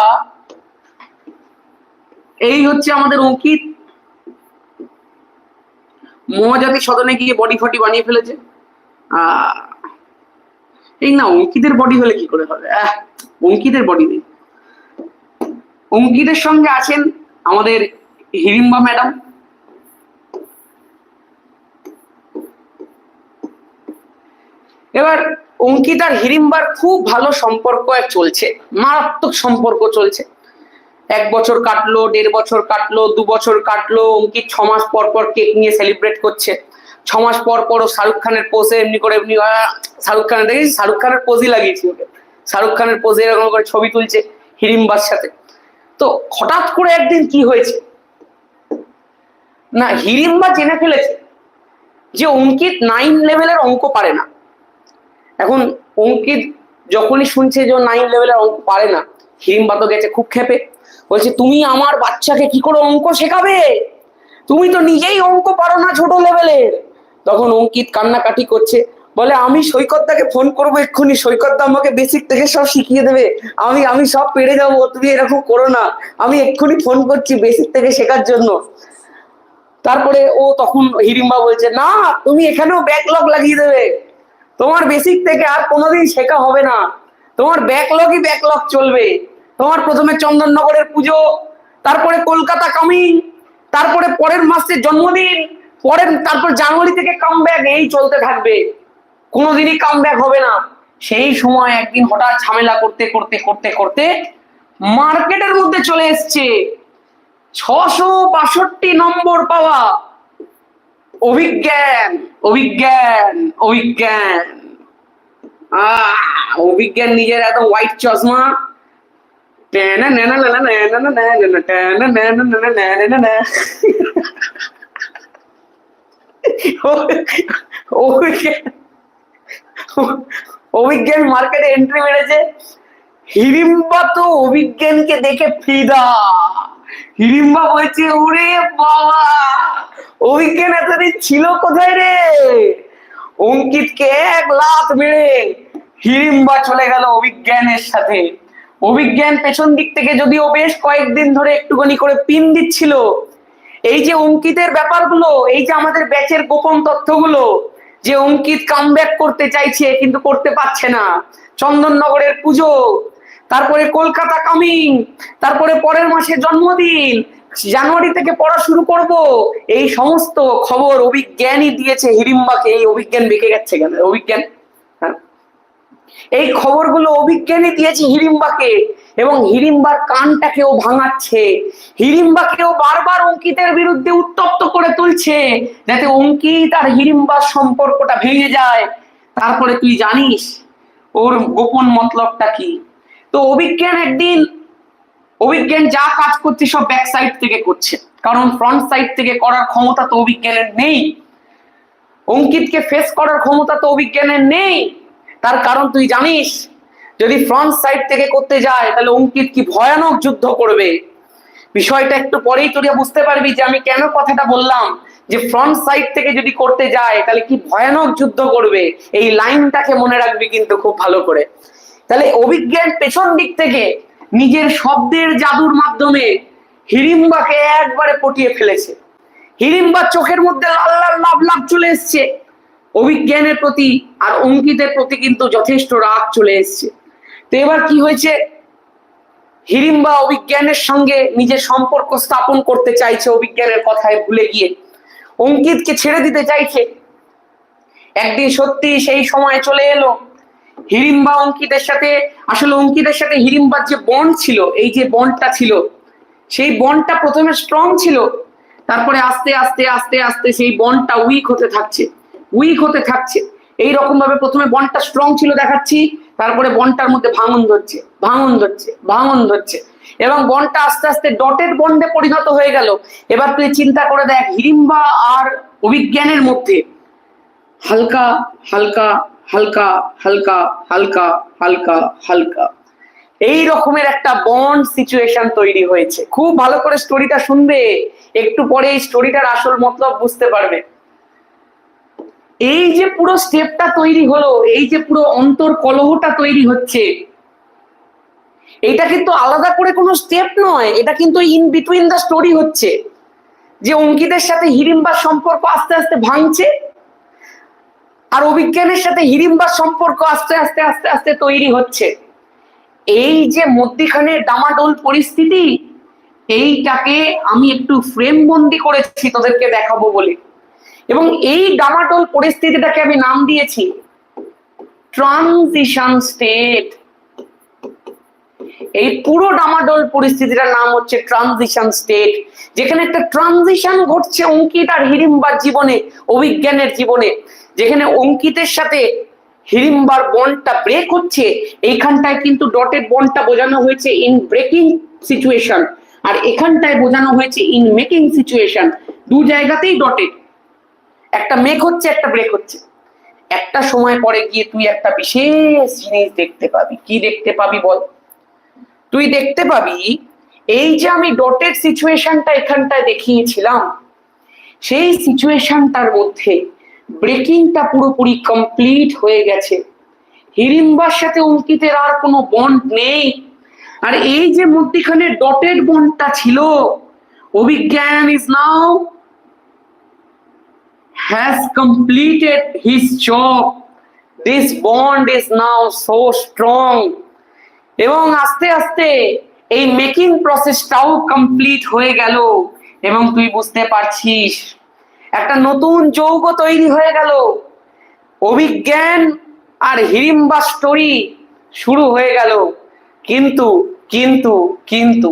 এই হচ্ছে আমাদের অঙ্কিত, মহাজাতি সদনে গিয়ে বডি ফটি বানিয়ে ফেলেছে। এই না, অঙ্কিতের বডি হলে কি করে হবে? অঙ্কিতের বডি নেই। অঙ্কিতের সঙ্গে আছেন আমাদের হিড়িম্বা ম্যাডাম। এবার অঙ্কিত আর হিড়িম্বার খুব ভালো সম্পর্ক চলছে, মারাত্মক সম্পর্ক চলছে। 1 বছর কাটলো, 1.5 বছর কাটলো, 2 বছর কাটলো। অঙ্কিত 6 মাস পর পর কেক নিয়ে সেলিব্রেট করছে। 6 মাস পর পর শাহরুখ খানের পোজে এমনি করে শাহরুখ খানের দেখেছি, শাহরুখ খানের পোজই লাগিয়েছি ওকে। শাহরুখ খানের পোজে এরকম করে ছবি তুলছে হিড়িম্বার সাথে। তো হঠাৎ করে একদিন কি হয়েছে না, হিড়িম্বা জেনে ফেলেছে যে অঙ্কিত 9 লেভেলের অঙ্ক পারে না। এখন অঙ্কিত যখনই শুনছে যে 9 লেভেলের অঙ্ক পারে না, হিড়িম্বা তো গেছে খুব ক্ষেপে, বলছে তুমি আমার বাচ্চাকে কি করে অঙ্ক শেখাবে? তুমি তো নিজেই অঙ্ক পারো না ছোট লেভেলের। তখন অঙ্কিত কান্নাকাটি করছে, বলে আমি সৈকতদাকে ফোন করবো এক্ষুনি, সৈকতদা আমাকে বেসিক থেকে সব শিখিয়ে দেবে, আমি সব পেরে যাবো, তুমি এরকম করো না, আমি এক্ষুনি ফোন করছি বেসিক থেকে শেখার জন্য। তারপরে ও তখন হিড়িম্বা বলছে, না তুমি এখানেও ব্যাকলগ লাগিয়ে দেবে, তোমার বেসিক থেকে আর কোনোদিন শেখা হবে না, তোমার ব্যাকলগই ব্যাকলগ চলবে। তোমার প্রথমে চন্দননগরের পুজো, তারপরে কলকাতা কামিং, তারপরে পরের মাসে জন্মদিন, তারপর জানুয়ারি থেকে কামব্যাক, এই চলতে থাকবে, কোনোদিনই কামব্যাক হবে না। সেই সময় একদিন হঠাৎ ঝামেলা করতে করতে করতে করতে মার্কেটের মধ্যে চলে এসছে 662 নম্বর পাওয়া অভিজ্ঞান। অভিজ্ঞান নিজের এত হোয়াইট চশমা, অভিজ্ঞান মার্কেটে এন্ট্রি মেরেছে। হিড়িম্বা তো অভিজ্ঞানকে দেখে ফিদা। হিড়িম্বা বলছে, ওরে বাবা, অভিজ্ঞান এতদিন ছিল কোথায় রে? অঙ্কিতকে 1 লাত মেরে হিড়িম্বা চলে গেল অভিজ্ঞানের সাথে। অভিজ্ঞান পেছন দিক থেকে যদিও বেশ কয়েকদিন ধরে একটুখানি করে পিন দিচ্ছিল, এই যে অঙ্কিতের ব্যাপারগুলো, এই যে আমাদের ব্যাচের গোপন তথ্যগুলো, যে অঙ্কিত কামব্যাক করতে চাইছে কিন্তু করতে পারছে না, চন্দননগরের পুজো, তারপরে কলকাতা কামিং, তারপরে পরের মাসে জন্মদিন, জানুয়ারি থেকে পড়া শুরু করব, এই সমস্ত খবর অভিজ্ঞানই দিয়েছে হিড়িম্বাকে। এই অভিজ্ঞান বেঁকে গেছে কেন? অভিজ্ঞান, এই খবরগুলো অভিজ্ঞানই দিয়েছে হিড়িম্বাকে। এবং হিড়িম্বার কানটাকেও ভাঙাচ্ছে, হিড়িম্বাকেও বারবার অঙ্কিতের বিরুদ্ধে উত্তপ্ত করে তুলছে যাতে অঙ্কিত আর হিড়িম্বার সম্পর্কটা ভেঙে যায়। তারপরে তুই জানিস ওর গোপন মতলবটা কি। তো অভিজ্ঞান যা কাজ করছে সব ব্যাক সাইড থেকে করছে, কারণ ফ্রন্ট সাইড থেকে করার ক্ষমতা তো অভিজ্ঞানের নেই, অঙ্কিতকে ফেস করার ক্ষমতা তো অভিজ্ঞানের নেই। তার কারণ তুই জানিস যদি ফ্রন্ট সাইড থেকে করতে যায় তাহলে অঙ্কিত কি ভয়ানক যুদ্ধ করবে। বিষয়টা একটু পরেই তোরা বুঝতে পারবি যে আমি কেন কথাটা বললাম যে ফ্রন্ট সাইড থেকে যদি করতে যায় তাহলে কি ভয়ানক যুদ্ধ করবে। এই লাইনটাকে মনে রাখবি কিন্তু খুব ভালো করে। তাহলে অভিজ্ঞান পেছন দিক থেকে নিজের শব্দের জাদুর মাধ্যমে হিড়িম্বাকে একবারে পটিয়ে ফেলেছে। হিড়িম্বার চোখের মধ্যে লাল লাল লাভ লাভ চলে এসছে, অভিজ্ঞানের প্রতি আর অঙ্কিতের প্রতি কিন্তু যথেষ্ট রাগ চলে এসছে। তো এবার কি হয়েছে, হিড়িম্বা অভিজ্ঞানের সঙ্গে নিজের সম্পর্ক স্থাপন করতে চাইছে, অভিজ্ঞানের কথায় ভুলে গিয়ে অঙ্কিতকে ছেড়ে দিতে চাইছে। একদিন সত্যি সেই সময় চলে এলো, হিড়িম্বা অঙ্কিতের সাথে, আসলে অঙ্কিতের সাথে হিড়িম্বার যে বন্ড ছিল, এই যে বন্ডটা ছিল সেই বন্ডটা প্রথমে স্ট্রং ছিল, তারপরে আস্তে আস্তে আস্তে আস্তে সেই বন্ডটা উইক হতে থাকছে। এইরকম ভাবে প্রথমে বন্ডটা স্ট্রং ছিল দেখাচ্ছি, তারপরে বন্ডটার মধ্যে ভাঙন ধরছে এবং বন্ডটা আস্তে আস্তে ডটেড বন্ডে পরিণত হয়ে গেল। এবার তুই চিন্তা করে দেখ, হিড়িম্বা আর অভিজ্ঞানের মধ্যে হালকা হালকা হালকা হালকা হালকা হালকা হালকা এই রকমের একটা বন্ড সিচুয়েশন তৈরি হয়েছে। খুব ভালো করে স্টোরিটা শুনবে, একটু পরে এই স্টোরিটার আসল মতলব বুঝতে পারবে। এই যে পুরো স্টেপটা তৈরি হলো, এই যে পুরো অন্তর কলহটা তৈরি হচ্ছে, এটা কিন্তু আলাদা করে কোনো স্টেপ নয়, এটা কিন্তু ইন বিটুইন দ্য স্টোরি হচ্ছে যে অঙ্কিতের সাথে হিড়িম্বার সম্পর্ক আস্তে আস্তে ভাঙছে আর অভিজ্ঞানের সাথে হিড়িম্বার সম্পর্ক আস্তে আস্তে আস্তে আস্তে তৈরি হচ্ছে। এই যে মধ্যখানে ডামাডোল পরিস্থিতি, এইটাকে আমি একটু ফ্রেম বন্দি করেছি তোদেরকে দেখাবো বলে, এবং এই ডামাডোল পরিস্থিতিটাকে আমি নাম দিয়েছি ট্রানজিশন স্টেট। এই পুরো ডামাডোল পরিস্থিতিটার নাম হচ্ছে ট্রানজিশন স্টেট, যেখানে একটা ট্রানজিশন ঘটছে অঙ্কিত আর হিড়িম্বার জীবনে, অভিজ্ঞানের জীবনে, যেখানে অঙ্কিতের সাথে হিড়িম্বার বন্ডটা ব্রেক হচ্ছে। এইখানটায় কিন্তু ডটেড বন্ডটা বোঝানো হয়েছে ইন ব্রেকিং সিচুয়েশন, আর এখানটায় বোঝানো হয়েছে ইন মেকিং সিচুয়েশন। দু জায়গাতেই ডটেড, একটা মেক হচ্ছে একটা ব্রেক হচ্ছে। একটা সময় পরে গিয়ে তুই একটা বিশেষ জিনিস দেখতে পাবি। কি দেখতে পাবি বল? তুই দেখতে পাবি এই যে আমি ডটেড সিচুয়েশনটা এখানটায় দেখিয়েছিলাম, সেই সিচুয়েশনটার মধ্যে ব্রেকিংটা পুরোপুরি কমপ্লিট হয়ে গেছে। হিড়িম্বার সাথে অঙ্কিতের আর কোনো বন্ড নেই, আর এই যে মধ্যখানে ডটেড বন্ডটা ছিল, Abhigyan is now has completed his job. This bond is now so strong. এবং আস্তে আস্তে এই মেকিং প্রসেসটাও কমপ্লিট হয়ে গেল, এবং তুই বুঝতে পারছিস একটা নতুন যৌগ তৈরি হয়ে গেল। অভিজ্ঞান আর হিড়িম্বা স্টোরি শুরু হয়ে গেল। কিন্তু কিন্তু কিন্তু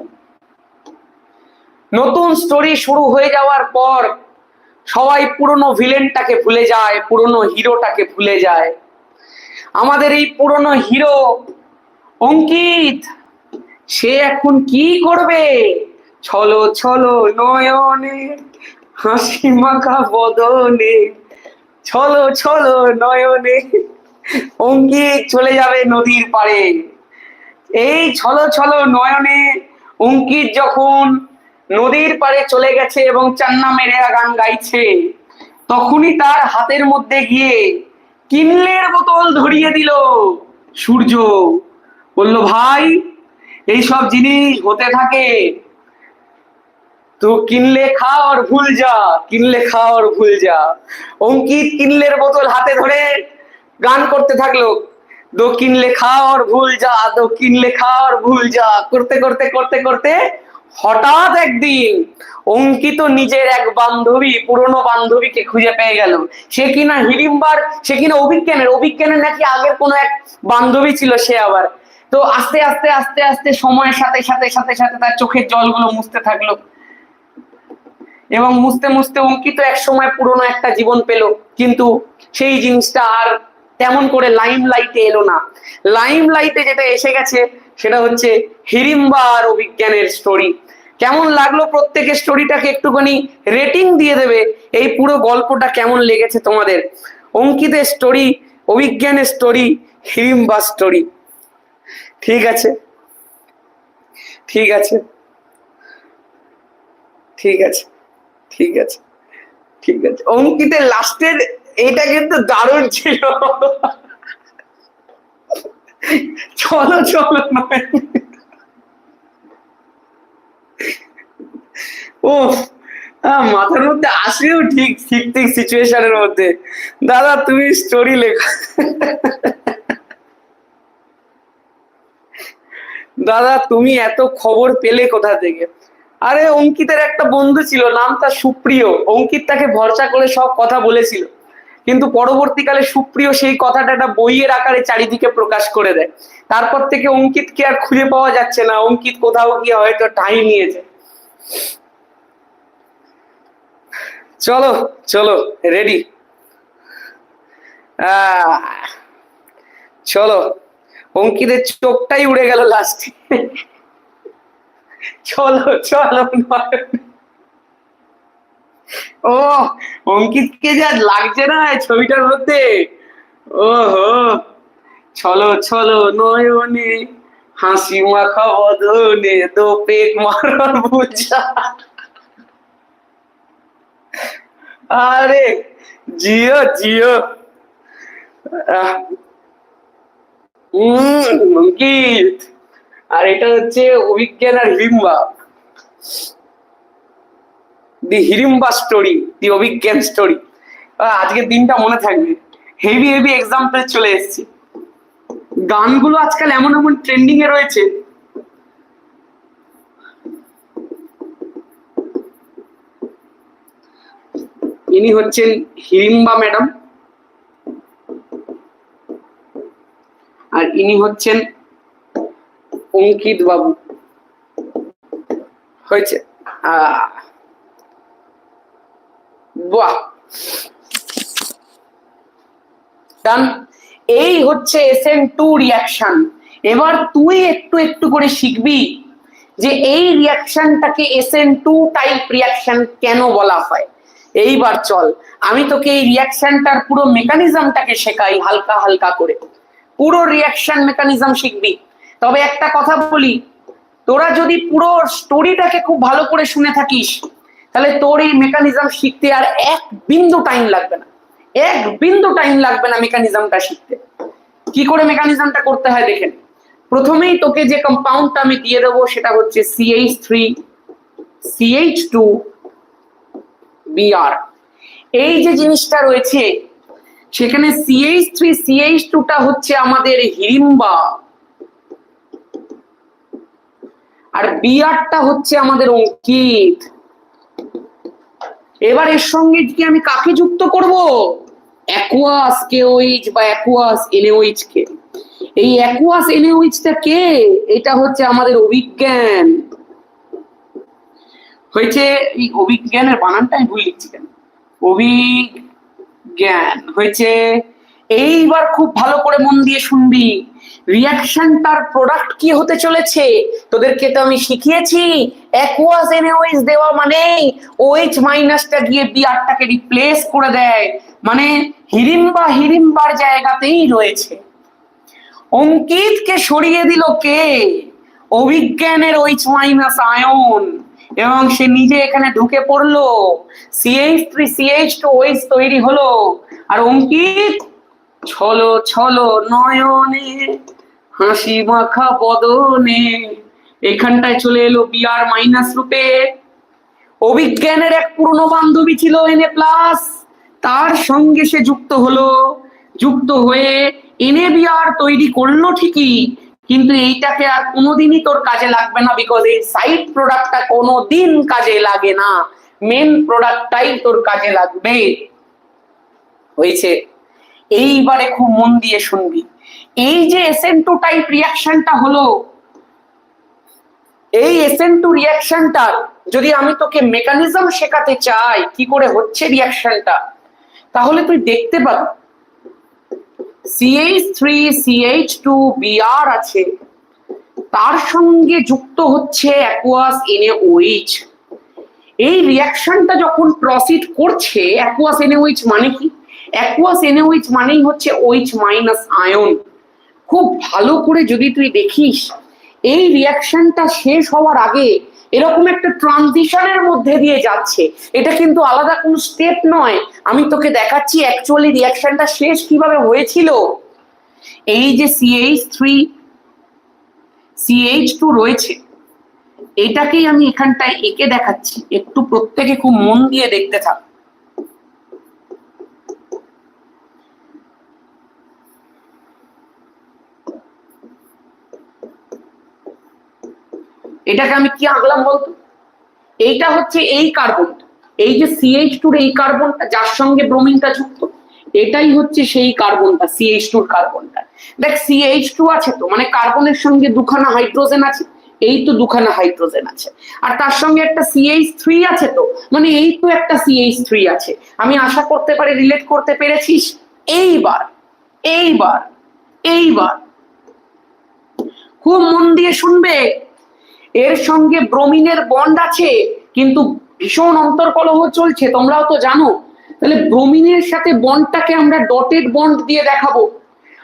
নতুন স্টোরি শুরু হয়ে যাওয়ার পর সবাই পুরনো ভিলেনটাকে ভুলে যায়, পুরনো হিরোটাকে ভুলে যায়। আমাদের এই পুরনো হিরো অঙ্কিত, সে এখন কি করবে? ছলো ছলো নয়নে হাসি মাখা বদনে, ছলো ছলো নয়নে অঙ্কিত চলে যাবে নদীর পাড়ে। এই ছলো ছলো নয়নে অঙ্কিত যখন নদীর পাড়ে চলে গেছে এবং চান্না মেরে গান গাইছে, তখনই তার হাতের মধ্যে গিয়ে কিনলের বোতল ধরিয়ে দিল সূর্য। বললো, ভাই এইসব জিনিস হতে থাকে, তো কিনলে খা আর ভুল যা, কিনলে খা আর ভুল যা। অঙ্কিত কিনলের বোতল হাতে ধরে গান করতে থাকলো, দো কিনলে খা আর ভুল যা, দো কিনলে খা আর ভুল যা, করতে করতে করতে করতে হঠাৎ একদিন অঙ্কিত নিজের এক বান্ধবী, পুরনো বান্ধবীকে খুঁজে পেয়ে গেল। সে কিনা হিড়িম্বার, সে কিনা অভিজ্ঞানের নাকি আগের কোনো এক বান্ধবী ছিল। সে আবার তো আস্তে আস্তে আস্তে আস্তে সময়ের সাথে সাথে সাথে সাথে তার চোখের জলগুলো মুছতে থাকলো, এবং মুছতে মুছতে অঙ্কিত এক সময় পুরনো একটা জীবন পেল, কিন্তু সেই জিনিসটা আর তেমন করে লাইম লাইটে এলো না। লাইম লাইটে যেটা এসে গেছে সেটা হচ্ছে হিড়িম্বা আর অভিজ্ঞানের স্টোরি। কেমন লাগলো প্রত্যেকের স্টোরিটাকে একটুখানি রেটিং দিয়ে দেবে, এই পুরো গল্পটা কেমন লেগেছে তোমাদের। অঙ্কিতের স্টোরি, অভিজ্ঞানের স্টোরি, হিড়িম্বা স্টোরি। ঠিক আছে, ঠিক আছে, ঠিক আছে, ঠিক আছে, ঠিক আছে। অঙ্কিতের লাস্টের এটা কিন্তু দারুণ ছিল। চলো চলো, ও মাথার মধ্যে আসলেও ঠিক ঠিক ঠিক সিচুয়েশনের মধ্যে। দাদা তুমি স্টোরি লেখো, দাদা তুমি এত খবর পেলে কোথা থেকে? আরে অঙ্কিতের একটা বন্ধু ছিল, নাম তার সুপ্রিয়। অঙ্কিত তাকে ভরসা করে সব কথা বলেছিল, কিন্তু পরবর্তীকালে সুপ্রিয় সেই কথাটা একটা বইয়ের আকারে চারিদিকে প্রকাশ করে দেয়। তারপর থেকে অঙ্কিতকে আর খুঁজে পাওয়া যাচ্ছে না। অঙ্কিত কোথাও গিয়ে হয়তো ঠাঁই নিয়েছে। চলো চলো, রেডি? চলো, অঙ্কিতের চোখটাই উড়ে গেল লাস্টে। চলো চলো, ও অঙ্কিতকে যা লাগছে না ছবিটার মধ্যে, ও হো। চলো চলো নয়নে হাসি মাখা বদনে দো পেক মারার বুঝা। আরে জিও জিও। অঙ্কিত, আর এটা হচ্ছে অভিজ্ঞান আর হিড়িম্বা, দি হিড়িম্বা স্টোরি, দি অভিজ্ঞান স্টোরি। আজকের দিনটা মনে থাকবে। হেভি হেভি এক্সাম্পল চলে এসেছে। গানগুলো আজকাল এমন এমন ট্রেন্ডিং এ রয়েছে। ইনি হচ্ছেন হিড়িম্বা ম্যাডাম, আর ইনি হচ্ছেন অঙ্কিত বাবু। হয়েছে? বাহ, ডান। এই হচ্ছে SN2 রিয়াকশন। এবার তুই একটু একটু করে শিখবি যে এই রিয়াকশনটাকে SN2 টাইপ রিয়াকশন কেন বলা হয়। এইবার চল আমি তোকে এই রিয়াকশনটার পুরো মেকানিজমটাকে শেখাই, হালকা হালকা করে পুরো রিয়াকশন মেকানিজম শিখবি। তবে একটা কথা বলি, তোরা যদি পুরো স্টোরিটাকে খুব ভালো করে শুনে থাকিস, তাহলে তোর এই মেকানিজম শিখতে আর এক বিন্দু টাইম লাগবে না, এক বিন্দু টাইম লাগবে না মেকানিজমটা শিখতে। কি করে মেকানিজমটা করতে হয় দেখেন। প্রথমেই তোকে যে কম্পাউন্ডটা আমি দিয়ে দেবো সেটা হচ্ছে CH3CH2Br। এই যে জিনিসটা রয়েছে সেখানে CH3CH2টা হচ্ছে আমাদের হিড়িম্বা, আর বিআরটা হচ্ছে আমাদের অঙ্কিত। এবার এর সঙ্গে কি আমি কাকে যুক্ত করব? অ্যাকুয়াস KOH বা অ্যাকুয়াস NaOH কে। এই অ্যাকুয়াস NaOH টা কে? এটা হচ্ছে আমাদের অভিজ্ঞান। হয়েছে? এই অভিজ্ঞানের বানানটা আমি ভুল লিখছি কেন? অভিজ্ঞান হয়েছে। এইবার খুব ভালো করে মন দিয়ে শুনবি, রিঅ্যাকশনটার প্রোডাক্ট কি হতে চলেছে তোদেরকে তো আমি শিখিয়েছি। অ্যাকুয়াস NaOH দেওয়া মানে OH মাইনাসটা গিয়ে বিআরটাকে রিপ্লেস করে দেয়, মানে হিড়িম্বা হিড়িম্বার জায়গাতেই রয়েছে। অঙ্কিতকে সরিয়ে দিল কে? অভিজ্ঞানের OH মাইনাস আয়ন, এবং সে নিজে এখানে ঢুকে পড়লো। CH3CH2OH তৈরি হলো, আর অঙ্কিত ছলো ছলো নয়নে হাসি মাখা বদনে এখানটায় চলে এলো Br মাইনাস রূপে। অভিজ্ঞানের এক পুরনো বান্ধবী ছিল Na+, তার সঙ্গে সে যুক্ত হলো, যুক্ত হয়ে NaBr তৈরি করলো ঠিকই, কিন্তু এইটাকে আর কোনোদিনই তোর কাজে লাগবে না, বিকজ এই সাইড প্রোডাক্টটা কোনোদিন কাজে লাগে না, মেন প্রোডাক্টটাই তোর কাজে লাগবে। হয়েছে? এইবারে খুব মন দিয়ে শুনবি। এই যে SN2 টাইপ রিয়াকশনটা হলো, এই SN2 রিয়াকশনটার যদি আমি তোকে মেকানিজম শেখাতে চাই কি করে হচ্ছে রিয়াকশনটা, তাহলে তুই দেখতে পাবি CH3CH2Br আছে, তার সঙ্গে যুক্ত হচ্ছে অ্যাকুয়াস NaOH। এই রিয়াকশনটা যখন প্রসিড করছে, অ্যাকুয়াস NaOH মানে কি? অ্যাকুয়াস NaOH মানেই হচ্ছে OH মাইনাস আয়ন। খুব ভালো করে যদি তুই দেখিস, এই রিয়াকশনটা শেষ হওয়ার আগে এরকম একটা ট্রানজিশনের মধ্যে দিয়ে যাচ্ছে, এটা কিন্তু আলাদা কোনো স্টেপ নয়। আমি তোকে দেখাচ্ছি অ্যাকচুয়ালি রিয়াকশনটা শেষ কিভাবে হয়েছিল। এই যে CH3CH2 রয়েছে, এটাকেই আমি এখানটায় এঁকে দেখাচ্ছি, একটু প্রত্যেকে খুব মন দিয়ে দেখতে থাক। এটাকে আমি কি আঁকলাম বলতো? এইটা হচ্ছে এই কার্বনটা, এই যে CH2 এই কার্বনটা যার সঙ্গে ব্রোমিনটা যুক্ত, এটাই হচ্ছে সেই কার্বনটা, CH2 কার্বনটা। দেখ CH2 আছে তো, মানে কার্বনের সঙ্গে দুখানা হাইড্রোজেন আছে, এই তো দুখানা হাইড্রোজেন আছে, আর তার সঙ্গে একটা CH3 আছে তো, মানে এই তো একটা CH3 আছে। আমি আশা করতে পারি রিলেট করতে পেরেছিস। এইবার এইবার এইবার খুব মন দিয়ে শুনবে, এর সঙ্গে ব্রোমিনের বন্ড আছে, কিন্তু ভীষণ অন্তর্কলহ চলছে, তোমরাও তো জানো। তাহলে ব্রোমিনের সাথে বন্ডটাকে আমরা ডটেড বন্ড দিয়ে দেখাবো।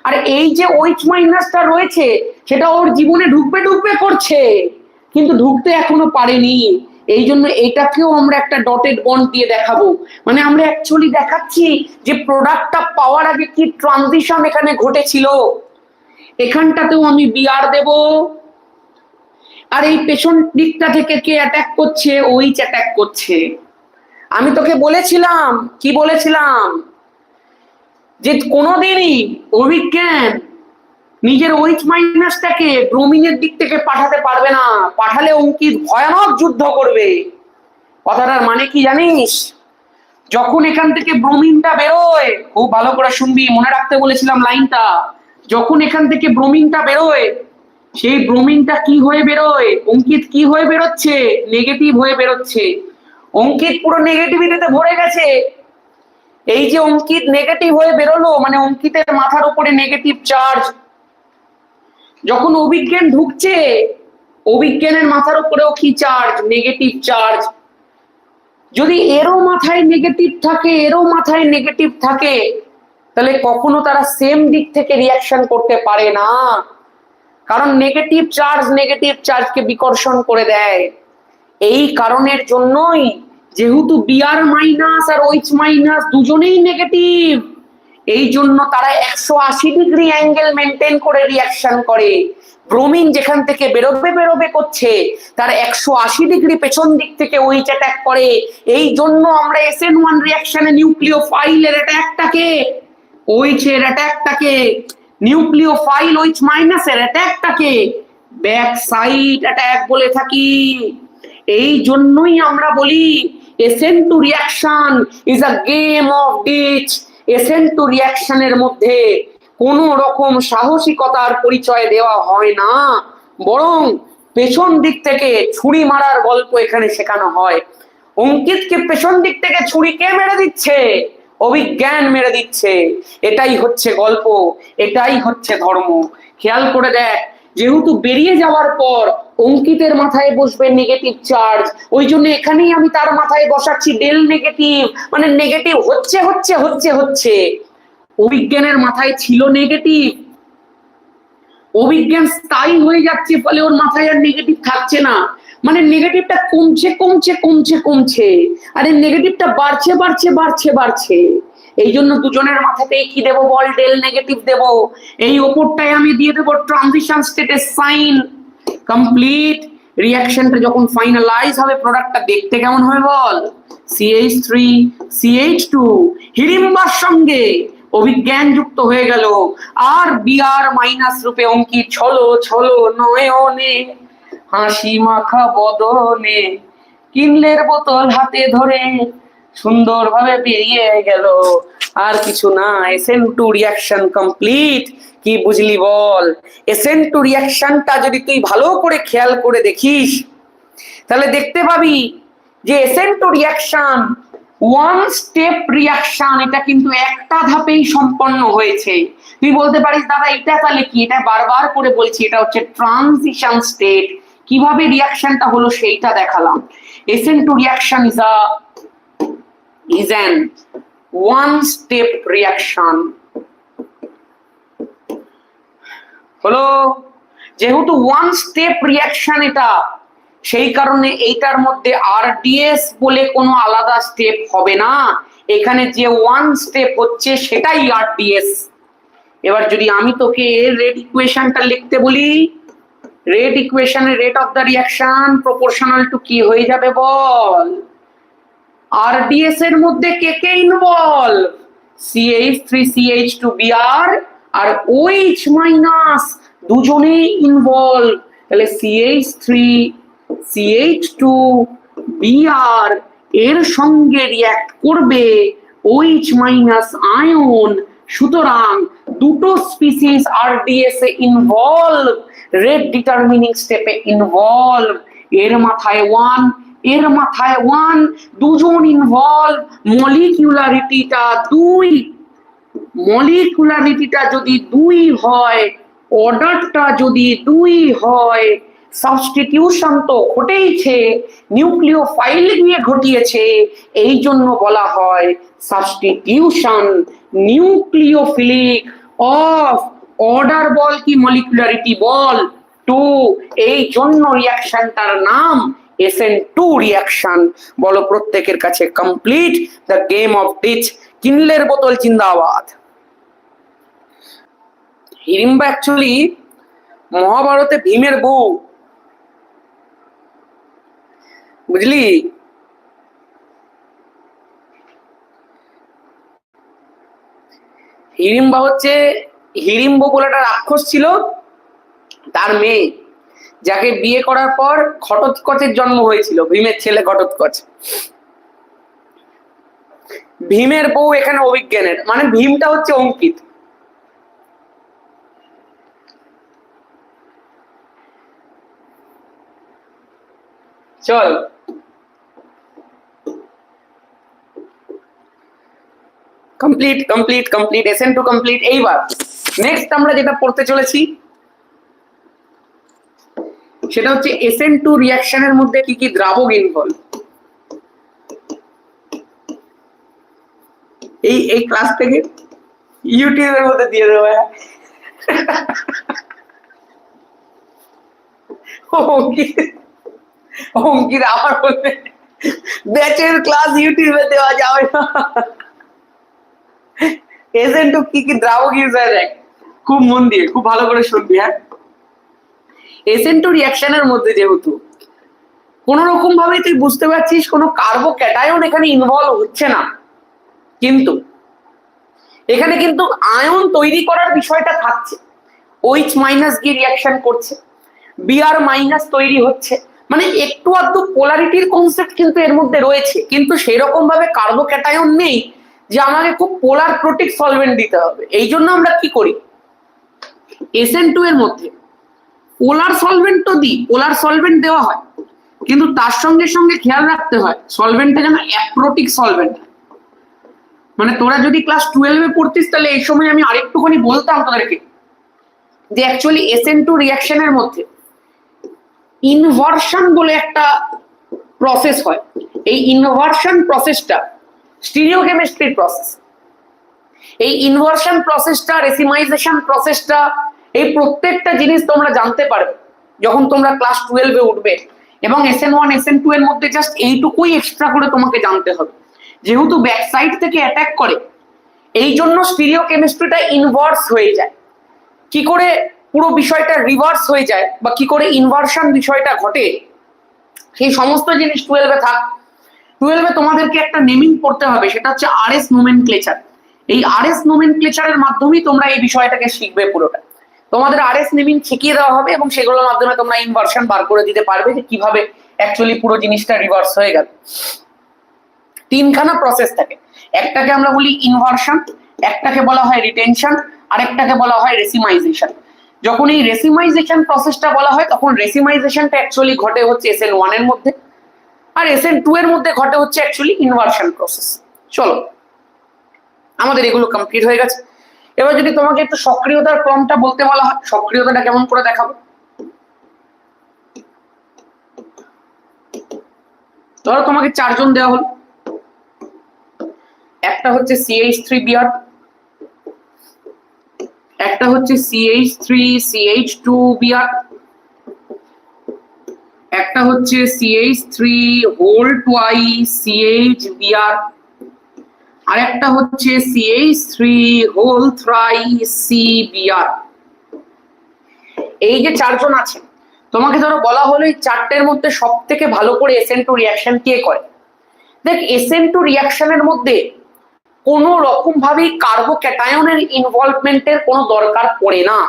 আর এই যে OH মাইনাসটা রয়েছে, সেটা ওর জীবনে ঢুকবে ঢুকবে করছে, কিন্তু ঢুকতে এখনো পারেনি। এই জন্য এটাকেও আমরা একটা ডটেড বন্ড দিয়ে দেখাবো। মানে আমরা অ্যাকচুয়ালি দেখাচ্ছি যে প্রোডাক্টটা পাওয়ার আগে কি ট্রানজিশন এখানে ঘটেছিল। এখানটাতেও আমি Br দেব, আর এই পেছন দিকটা থেকে কে অ্যাটাক করছে? OH অ্যাটাক করছে। আমি তোকে বলেছিলাম, কি বলেছিলাম, যে কোনোদিনই অভিজ্ঞান নিজের OH মাইনাসটাকে ব্রোমিনের দিক থেকে পাঠাতে পারবে না, পাঠালে অঙ্কিত ভয়ানক যুদ্ধ করবে। কথাটার মানে কি জানিস? যখন এখান থেকে ব্রোমিনটা বেরোয়, খুব ভালো করে শুনবি, মনে রাখতে বলেছিলাম লাইনটা, যখন এখান থেকে ব্রোমিনটা বেরোয়, সেই ব্রোমিনটা কি হয়ে বেরোয়? অঙ্কিত কি হয়ে বেরোচ্ছে? নেগেটিভ হয়ে বেরোচ্ছে। অঙ্কিত পুরো নেগেটিভিটিতে ভরে গেছে। এই যে অঙ্কিত নেগেটিভ হয়ে বেরোলো, মানে অঙ্কিতের মাথার উপরে নেগেটিভ চার্জ। যখন অভিজ্ঞান ঢুকছে, অভিজ্ঞানের মাথার উপরেও কি চার্জ? Negative charge. যদি এরও মাথায় নেগেটিভ থাকে, এরও মাথায় নেগেটিভ থাকে, তাহলে কখনো তারা সেম দিক থেকে রিয়াকশন করতে পারে না, কারণ নেগেটিভ চার্জকে বিকর্ষণ করে দেয়। এই কারণের জন্যই যেহেতু Br মাইনাস আর OH মাইনাস দুজনেই নেগেটিভ, এই জন্য তারা 180 ডিগ্রি অ্যাঙ্গেল মেনটেন করে রিয়াকশন করে। ব্রোমিন যেখান থেকে বেরোবে করছে, তার 180 ডিগ্রি পেছন দিক থেকে OH অ্যাটাক করে। এই জন্য আমরা SN1 রিয়াকশনে নিউক্লিওফাইলের অ্যাটাকটাকে, OH এর অ্যাটাকটাকে, নিউক্লিওফাইল OH মাইনাসের অ্যাটাকটাকে ব্যাক সাইড অ্যাটাক বলে থাকি। এই জন্যই আমরা বলি SN2 reaction is a game of ditch. SN2 রিয়াকশনের মধ্যে কোন রকম সাহসিকতার পরিচয় দেওয়া হয় না, বরং পেছন দিক থেকে ছুরি মারার গল্প এখানে শেখানো হয়। অঙ্কিতকে পেছন দিক থেকে ছুরি কে মেরে দিচ্ছে? অভিজ্ঞান মেরে দিচ্ছে। এটাই হচ্ছে গল্প, এটাই হচ্ছে ধর্ম। খেয়াল করে দেখ, যেহেতু বেরিয়ে যাওয়ার পর অঙ্কিতের মাথায় বসবে নেগেটিভ চার্জ, ওই জন্য এখানেই আমি তার মাথায় বসাচ্ছি ডেল নেগেটিভ, মানে নেগেটিভ হচ্ছে হচ্ছে হচ্ছে হচ্ছে। অভিজ্ঞানের মাথায় ছিল নেগেটিভ, অভিজ্ঞান স্থায়ী হয়ে যাচ্ছে, ফলে ওর মাথায় আর নেগেটিভ থাকছে না, মানে নেগেটিভটা কমছে কমছে কমছে কমছে, আর এই নেগেটিভটা বাড়ছে বাড়ছে বাড়ছে বাড়ছে। এই জন্য দুজনের মাথাতেই কি দেবো বল? ডেল নেগেটিভ দেবো। এই ওপরটায় আমি দিয়ে দেবো ট্রানজিশন স্টেটের সাইন। কমপ্লিট রিয়াকশনটা যখন ফাইনালাইজ হবে, প্রোডাক্টটা দেখতে কেমন হবে বল? CH3 CH2 হিড়িম্বার সঙ্গে অভিজ্ঞান যুক্ত হয়ে গেল, আর Br মাইনাস রূপে অঙ্কিত ছলো ছলো নয়নে, হাসি মাখা বদনে, কিনলের বোতল হাতে ধরে সুন্দরভাবে বেরিয়ে গেল, আর কিছু না। SN2 reaction complete. কি বুঝলি বল? SN2 রিয়াকশনটা যদি তুই ভালো করে খেয়াল করে দেখিস তাহলে দেখতে পাবি যে SN2 reaction one step reaction, এটা কিন্তু একটা ধাপেই সম্পন্ন হয়েছে। তুই বলতে পারিস দাদা এটা তাহলে কি? এটা বারবার করে বলছি, এটা হচ্ছে ট্রানজিশন স্টেট। কিভাবে রিয়াকশনটা হলো সেইটা দেখালাম। SN2 reaction is an one step reaction হলো। যেহেতু ওয়ান স্টেপ রিয়াকশন এটা, সেই কারণে এইটার মধ্যে RDS বলে কোনো আলাদা স্টেপ হবে না। এখানে যে ওয়ান স্টেপ হচ্ছে সেটাই RDS। এবার যদি আমি তোকে রেট ইকুয়েশনটা লিখতে বলি, রেট ইকুয়েশনের rate of the reaction proportional to কি হয়ে যাবে বল? RDS এর মধ্যে কে কে ইনভলভ? CH3CH2Br আর OH মাইনাস দুজনেই ইনভলভ। তাহলে CH3CH2Br এর সঙ্গে রিঅ্যাক্ট করবে OH মাইনাস আয়ন। সুতরাং দুটো স্পিসিস RDS এ ইনভলভ, রেট ডিটারমিনিং স্টেপে ইনভলভ। এর মাথায় 1, এর মাথায় 1, দুজন ইনভলভ। মলিকিউলারিটিটা 2, মলিকুলারিটিটা যদি 2 হয়, অর্ডারটা যদি 2 হয়, সাবস্টিটিউশন তো ঘটেইছে, নিউক্লিওফাইল গিয়ে ঘটিয়েছে, এই জন্য বলা হয় সাবস্টিটিউশন নিউক্লিওফিলিক অফ অর্ডার বল কি মলিকুলারিটি বল 2। এই জন্য রিয়াকশনটার নাম SN2 রিয়াকশন। বলো প্রত্যেকের কাছে complete the game of teach. কিনলের বোতল জিন্দাবাদ। হিড়িম্বা অ্যাকচুয়ালি মহাভারতে ভীমের বউ, বুঝলি? হিড়িম্বা হচ্ছে, হিড়িম্ব বলে একটা রাক্ষস ছিল, তার মেয়ে, যাকে বিয়ে করার পর ঘটোৎকচের জন্ম হয়েছিল, ভীমের ছেলে ঘটোৎকচ। ভীমের বউ এখানে অভিজ্ঞানের, মানে ভীমটা হচ্ছে অঙ্কিত। চল complete complete complete, SN2 complete. এইবার নেক্সট আমরা যেটা পড়তে চলেছি সেটা হচ্ছে SN2 রিয়াকশনের মধ্যে কি কি দ্রাবক ইনভলভ। এই ক্লাস থেকে ইউটিউবের মধ্যে দিয়ে দেবো। অঙ্কিত আমার বলবে ব্যাচের ক্লাস ইউটিউবে দেওয়া যাবে না। SN2 কি কি দ্রাবক ইউজ হয় দেখ, খুব মন দিয়ে খুব ভালো করে শুনবি। হ্যাঁ, SN2 রিয়াকশনের মধ্যে যেহেতু কোন রকম ভাবে তুই বুঝতে পারছিস কোনো কার্বোক্যাটায়ন এখানে ইনভলভ হচ্ছে না, কিন্তু এখানে কিন্তু আয়ন তৈরি করার বিষয়টা থাকছে। OH মাইনাস গিয়ে রিয়াকশন করছে, Br মাইনাস তৈরি হচ্ছে, মানে একটু আধটু পোলারিটির কনসেপ্ট কিন্তু এর মধ্যে রয়েছে, কিন্তু সেরকম ভাবে কার্বোক্যাটায়ন নেই যে আমাকে খুব পোলার প্রোটিক সলভেন্ট দিতে হবে। এই জন্য আমরা কি করি, SN2 এর মধ্যে পোলার সলভেন্ট তো দিই, পোলার সলভেন্ট দেওয়া হয়, কিন্তু তার সঙ্গে সঙ্গে খেয়াল রাখতে হয় সলভেন্টটা যেন অ্যাপ্রোটিক সলভেন্ট। মানে তোরা যদি ক্লাস 12-এ পড়তিস তাহলে এই সময় আমি আরেকটুখানি বলতাম তোদেরকে যে অ্যাকচুয়ালি SN2 রিয়াকশনের মধ্যে ইনভার্সন বলে একটা প্রসেস হয়। এই ইনভার্সন প্রসেসটা স্টিরিওকেমিস্ট্রির প্রসেস। এই ইনভার্সন প্রসেসটা, রেসিমাইজেশন প্রসেসটা, এই প্রত্যেকটা জিনিস তোমরা জানতে পারবে যখন তোমরা ক্লাস 12-এ উঠবে। এবং SN1 SN2 এর মধ্যে জাস্ট এইটুকুই এক্সট্রা করে তোমাকে জানতে হবে, যেহেতু ব্যাক সাইড থেকে অ্যাটাক করে এই জন্য স্টিরিওকেমিস্ট্রিটা ইনভার্স হয়ে যায়। কি করে পুরো বিষয়টা রিভার্স হয়ে যায় বা কি করে ইনভার্সন বিষয়টা ঘটে, সেই সমস্ত জিনিস 12-এ থাক। 12-এ তোমাদেরকে একটা নেমিং পড়তে হবে, সেটা হচ্ছে RS নোমেনক্লেচার। এই RS নোমেনক্লেচারের মাধ্যমেই তোমরা এই বিষয়টাকে শিখবে পুরোটা। তোমাদের RS নেমিং শিখিয়ে দেওয়া হবে এবং সেগুলোর মাধ্যমে তোমরা ইনভার্সন বার করে দিতে পারবে যে কিভাবে অ্যাকচুয়ালি পুরো জিনিসটা রিভার্স হয়ে গেল। তিনখানা প্রসেস থাকে, একটাকে আমরা বলি ইনভার্সন, একটাকে বলা হয় রিটেনশন, আর একটাকে বলা হয় রেসিমাইজেশন। যখন এই রেসিমাইজেশন প্রসেসটা বলা হয় তখন রেসিমাইজেশনটা অ্যাকচুয়ালি ঘটে হচ্ছে SN1 এর মধ্যে, আর SN2 এর মধ্যে ঘটে হচ্ছে অ্যাকচুয়ালি ইনভার্সন প্রসেস। চলো, আমাদের এগুলো কমপ্লিট হয়ে গেছে। এবার যদি তোমাকে একটু সক্রিয়তার ক্রমটা বলতে বলা হয়, সক্রিয়তাটা কেমন করে দেখাবো? ধরো তোমাকে 4 জন দেওয়া হলো, একটা হচ্ছে CH3Br, একটা হচ্ছে CH3CH2Br, একটা হচ্ছে CH3 2CHBr, আর একটা হচ্ছে CH3 3CBr। এই যে 4 জন আছে, তোমাকে ধরো বলা হলো এই 4টের মধ্যে সব থেকে ভালো করে SN2 রিয়াকশন কে করে। দেখ, SN2 রিয়াকশনের মধ্যে কোনো রকম ভাবে কার্বোক্যাটায়নের ইনভলভমেন্টের কোনো দরকার পড়ে না।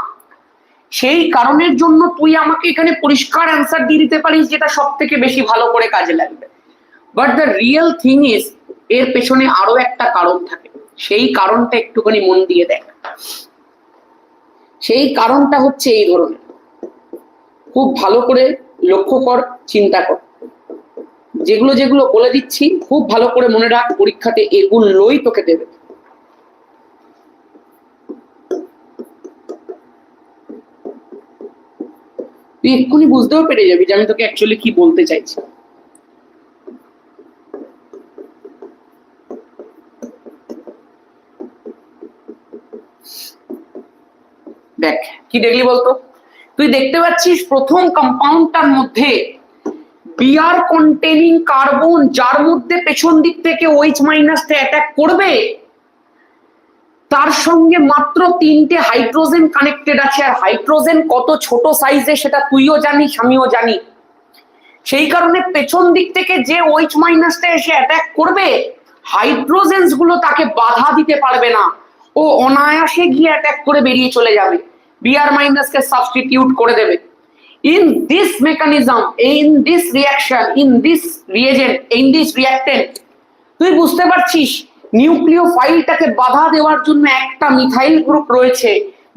সেই কারণের জন্য তুই আমাকে এখানে পরিষ্কার অ্যান্সার দিয়ে দিতে পারিস যেটা সব থেকে বেশি ভালো করে কাজে লাগবে, but the real thing is এর পেছনে আরো একটা কারণ থাকে। সেই কারণটা একটুখানি মন দিয়ে দেখ। সেই কারণটা হচ্ছে এই ধরনের, খুব ভালো করে লক্ষ্য কর, চিন্তা কর। যেগুলো যেগুলো বলে দিচ্ছি খুব ভালো করে মনে রাখ, পরীক্ষাতে এগুলোই তোকে দেবে। তুই এক্ষুনি বুঝতেও পেরে যাবি যে আমি তোকে অ্যাকচুয়ালি কি বলতে চাইছি। দেখ, কি দেখলি বলতো? তুই দেখতে পাচ্ছিস প্রথম কম্পাউন্ডটার মধ্যে বিআর কন্টেনিং কার্বন, যার মধ্যে পেছন দিক থেকে OH মাইনাসটা অ্যাটাক করবে, তার সঙ্গে মাত্র 3টে হাইড্রোজেন কানেক্টেড আছে। আর হাইড্রোজেন কত ছোট সাইজে সেটা তুইও জানিস, আমিও জানি। সেই কারণে পেছন দিক থেকে যে OH মাইনাসটা এসে অ্যাটাক করবে, হাইড্রোজেন্স গুলো তাকে বাধা দিতে পারবে না, ও অনায়াসে গিয়ে অ্যাটাক করে বেরিয়ে চলে যাবে, Br মাইনাসকে সাবস্টিটিউট করে দেবে। In this mechanism, in this reaction, in this reagent, in this reactant, তুই বুঝতে পারছিস নিউক্লিওফাইলটাকে বাধা দেওয়ার জন্য একটা মিথাইল গ্রুপ রয়েছে।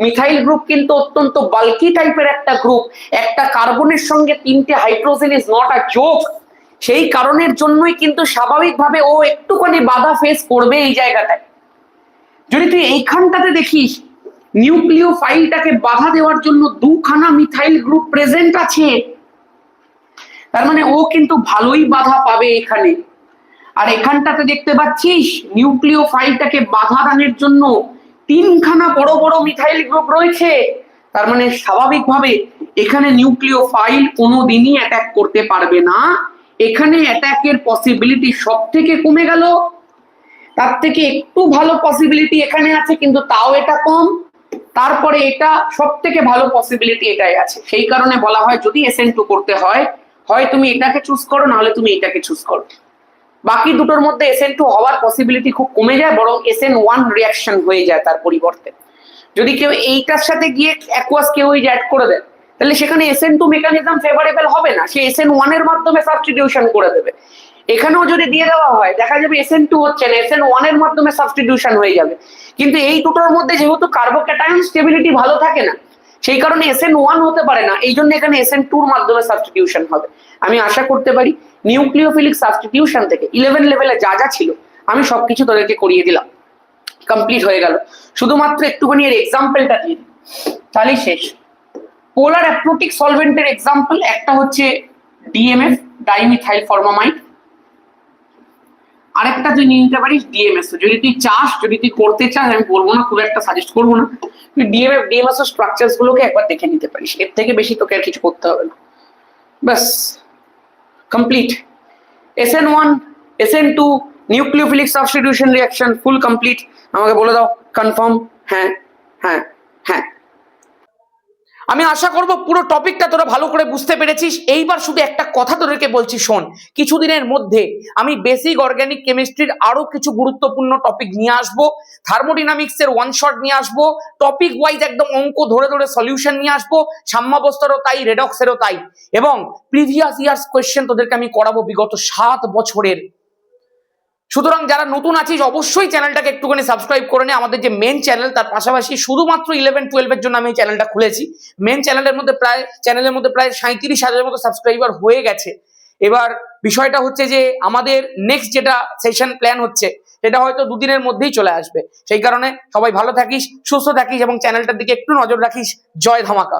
মিথাইল গ্রুপ কিন্তু অত্যন্ত বাল্কি টাইপের একটা গ্রুপ, একটা কার্বনের সঙ্গে 3টে hydrogen is not a joke. সেই কারণের জন্যই কিন্তু স্বাভাবিকভাবে ও একটুখানি বাধা ফেস করবে এই জায়গাটায়। যদি তুই এইখানটাতে দেখিস নিউক্লিওফাইলটাকে বাধা দেওয়ার জন্য 2খানা মিথাইল গ্রুপ প্রেজেন্ট আছে, তার মানে ও কিন্তু ভালোই বাধা পাবে এখানে। আর এখানটাতে দেখতে পাচ্ছিস নিউক্লিওফাইলটাকে বাধা দানের জন্য 3খানা বড় বড় মিথাইল গ্রুপ রয়েছে, তার মানে স্বাভাবিকভাবে এখানে নিউক্লিওফাইল কোনোদিনই অ্যাটাক করতে পারবে না। এখানে অ্যাটাকের পসিবিলিটি সব থেকে কমে গেল। তার থেকে একটু ভালো পসিবিলিটি এখানে আছে, কিন্তু তাও এটা কম। তারপরে এটা সব থেকে ভালো পসিবিলিটি এটাই আছে। সেই কারণে বলা হয় যদি SN2 করতে হয়, হয় তুমি এটাকে চুজ করো, নাহলে তুমি এটাকে চুজ করো। বাকি দুটোর মধ্যে SN2 হওয়ার পসিবিলিটি খুব কমে যায়, বরং SN1 রিয়াকশন হয়ে যায় তার পরিবর্তে। যদি কেউ এইটার সাথে গিয়ে অ্যাকুয়াস কেউ অ্যাড করে দেয়, তাহলে সেখানে SN2 মেকানিজম ফেভারেবল হবে না, সে SN1 এর মাধ্যমে সাবস্টিটিউশন করে দেবে। এখানেও যদি দিয়ে দেওয়া হয় দেখা যাবে SN2 হচ্ছে না, SN1 এর মাধ্যমে সাবস্টিটিউশন হয়ে যাবে। কিন্তু এই দুটোর মধ্যে যেহেতু কার্বোক্যাটায়ন স্টেবিলিটি ভালো থাকে না, সেই কারণে SN1 হতে পারে না, এই জন্য এখানে SN2 এর মাধ্যমে সাবস্টিটিউশন হবে। আমি আশা করতে পারি নিউক্লিওফিলিক সাবস্টিটিউশন থেকে 11 লেভেলে যা যা ছিল আমি সবকিছু তোদেরকে করিয়ে দিলাম, কমপ্লিট হয়ে গেল। শুধুমাত্র একটুখানি এর এক্সাম্পলটা দিয়ে তাহলেই শেষ। পোলার অ্যাপ্রোটিক সলভেন্টের এক্সাম্পল একটা হচ্ছে DMF, ডাইমিথাইল ফর্মামাইড, আরেকটা তুই নিয়ে নিতে পারিস DMSO। যদি তুই চাস, যদি তুই করতে চাস, আমি বলবো না, খুব একটা সাজেস্ট করবো না, তুই DMSO স্ট্রাকচারস গুলোকে একবার দেখে নিতে পারিস, এর থেকে বেশি তোকে আর কিছু করতে হবে না। ব্যাস, complete. SN1 SN2 nucleophilic substitution reaction full complete. আমাকে বলে দাও কনফার্ম? হ্যাঁ হ্যাঁ হ্যাঁ। আমি আশা করব পুরো টপিকটা তোরা ভালো করে বুঝতে পেরেছিস। এইবার শুধু একটা কথা তোদেরকে বলছি, শোন, কিছুদিনের মধ্যে আমি বেসিক অর্গানিক কেমিস্ট্রির আরো কিছু গুরুত্বপূর্ণ টপিক নিয়ে আসবো। থার্মোডিনামিক্স এর ওয়ান শট নিয়ে আসবো, টপিক ওয়াইজ একদম অঙ্ক ধরে ধরে সলিউশন নিয়ে আসবো, সাম্যাবস্থারও তাই, রেডক্সেরও তাই, এবং প্রিভিয়াস ইয়ার্স কোয়েশ্চেন তোদেরকে আমি করাবো বিগত 7 বছরের। সুতরাং যারা নতুন আছিস অবশ্যই চ্যানেলটাকে একটুখানি সাবস্ক্রাইব করে নে। আমাদের যে মেন চ্যানেল তার পাশাপাশি শুধুমাত্র 11-12 এর জন্য আমি এই চ্যানেলটা খুলেছি। মেন চ্যানেলের মধ্যে প্রায় 37,000 মতো সাবস্ক্রাইবার হয়ে গেছে। এবার বিষয়টা হচ্ছে যে আমাদের নেক্সট যেটা সেশন প্ল্যান হচ্ছে সেটা হয়তো দুদিনের মধ্যেই চলে আসবে। সেই কারণে সবাই ভালো থাকিস, সুস্থ থাকিস এবং চ্যানেলটার দিকে একটু নজর রাখিস। জয় ধামাকা।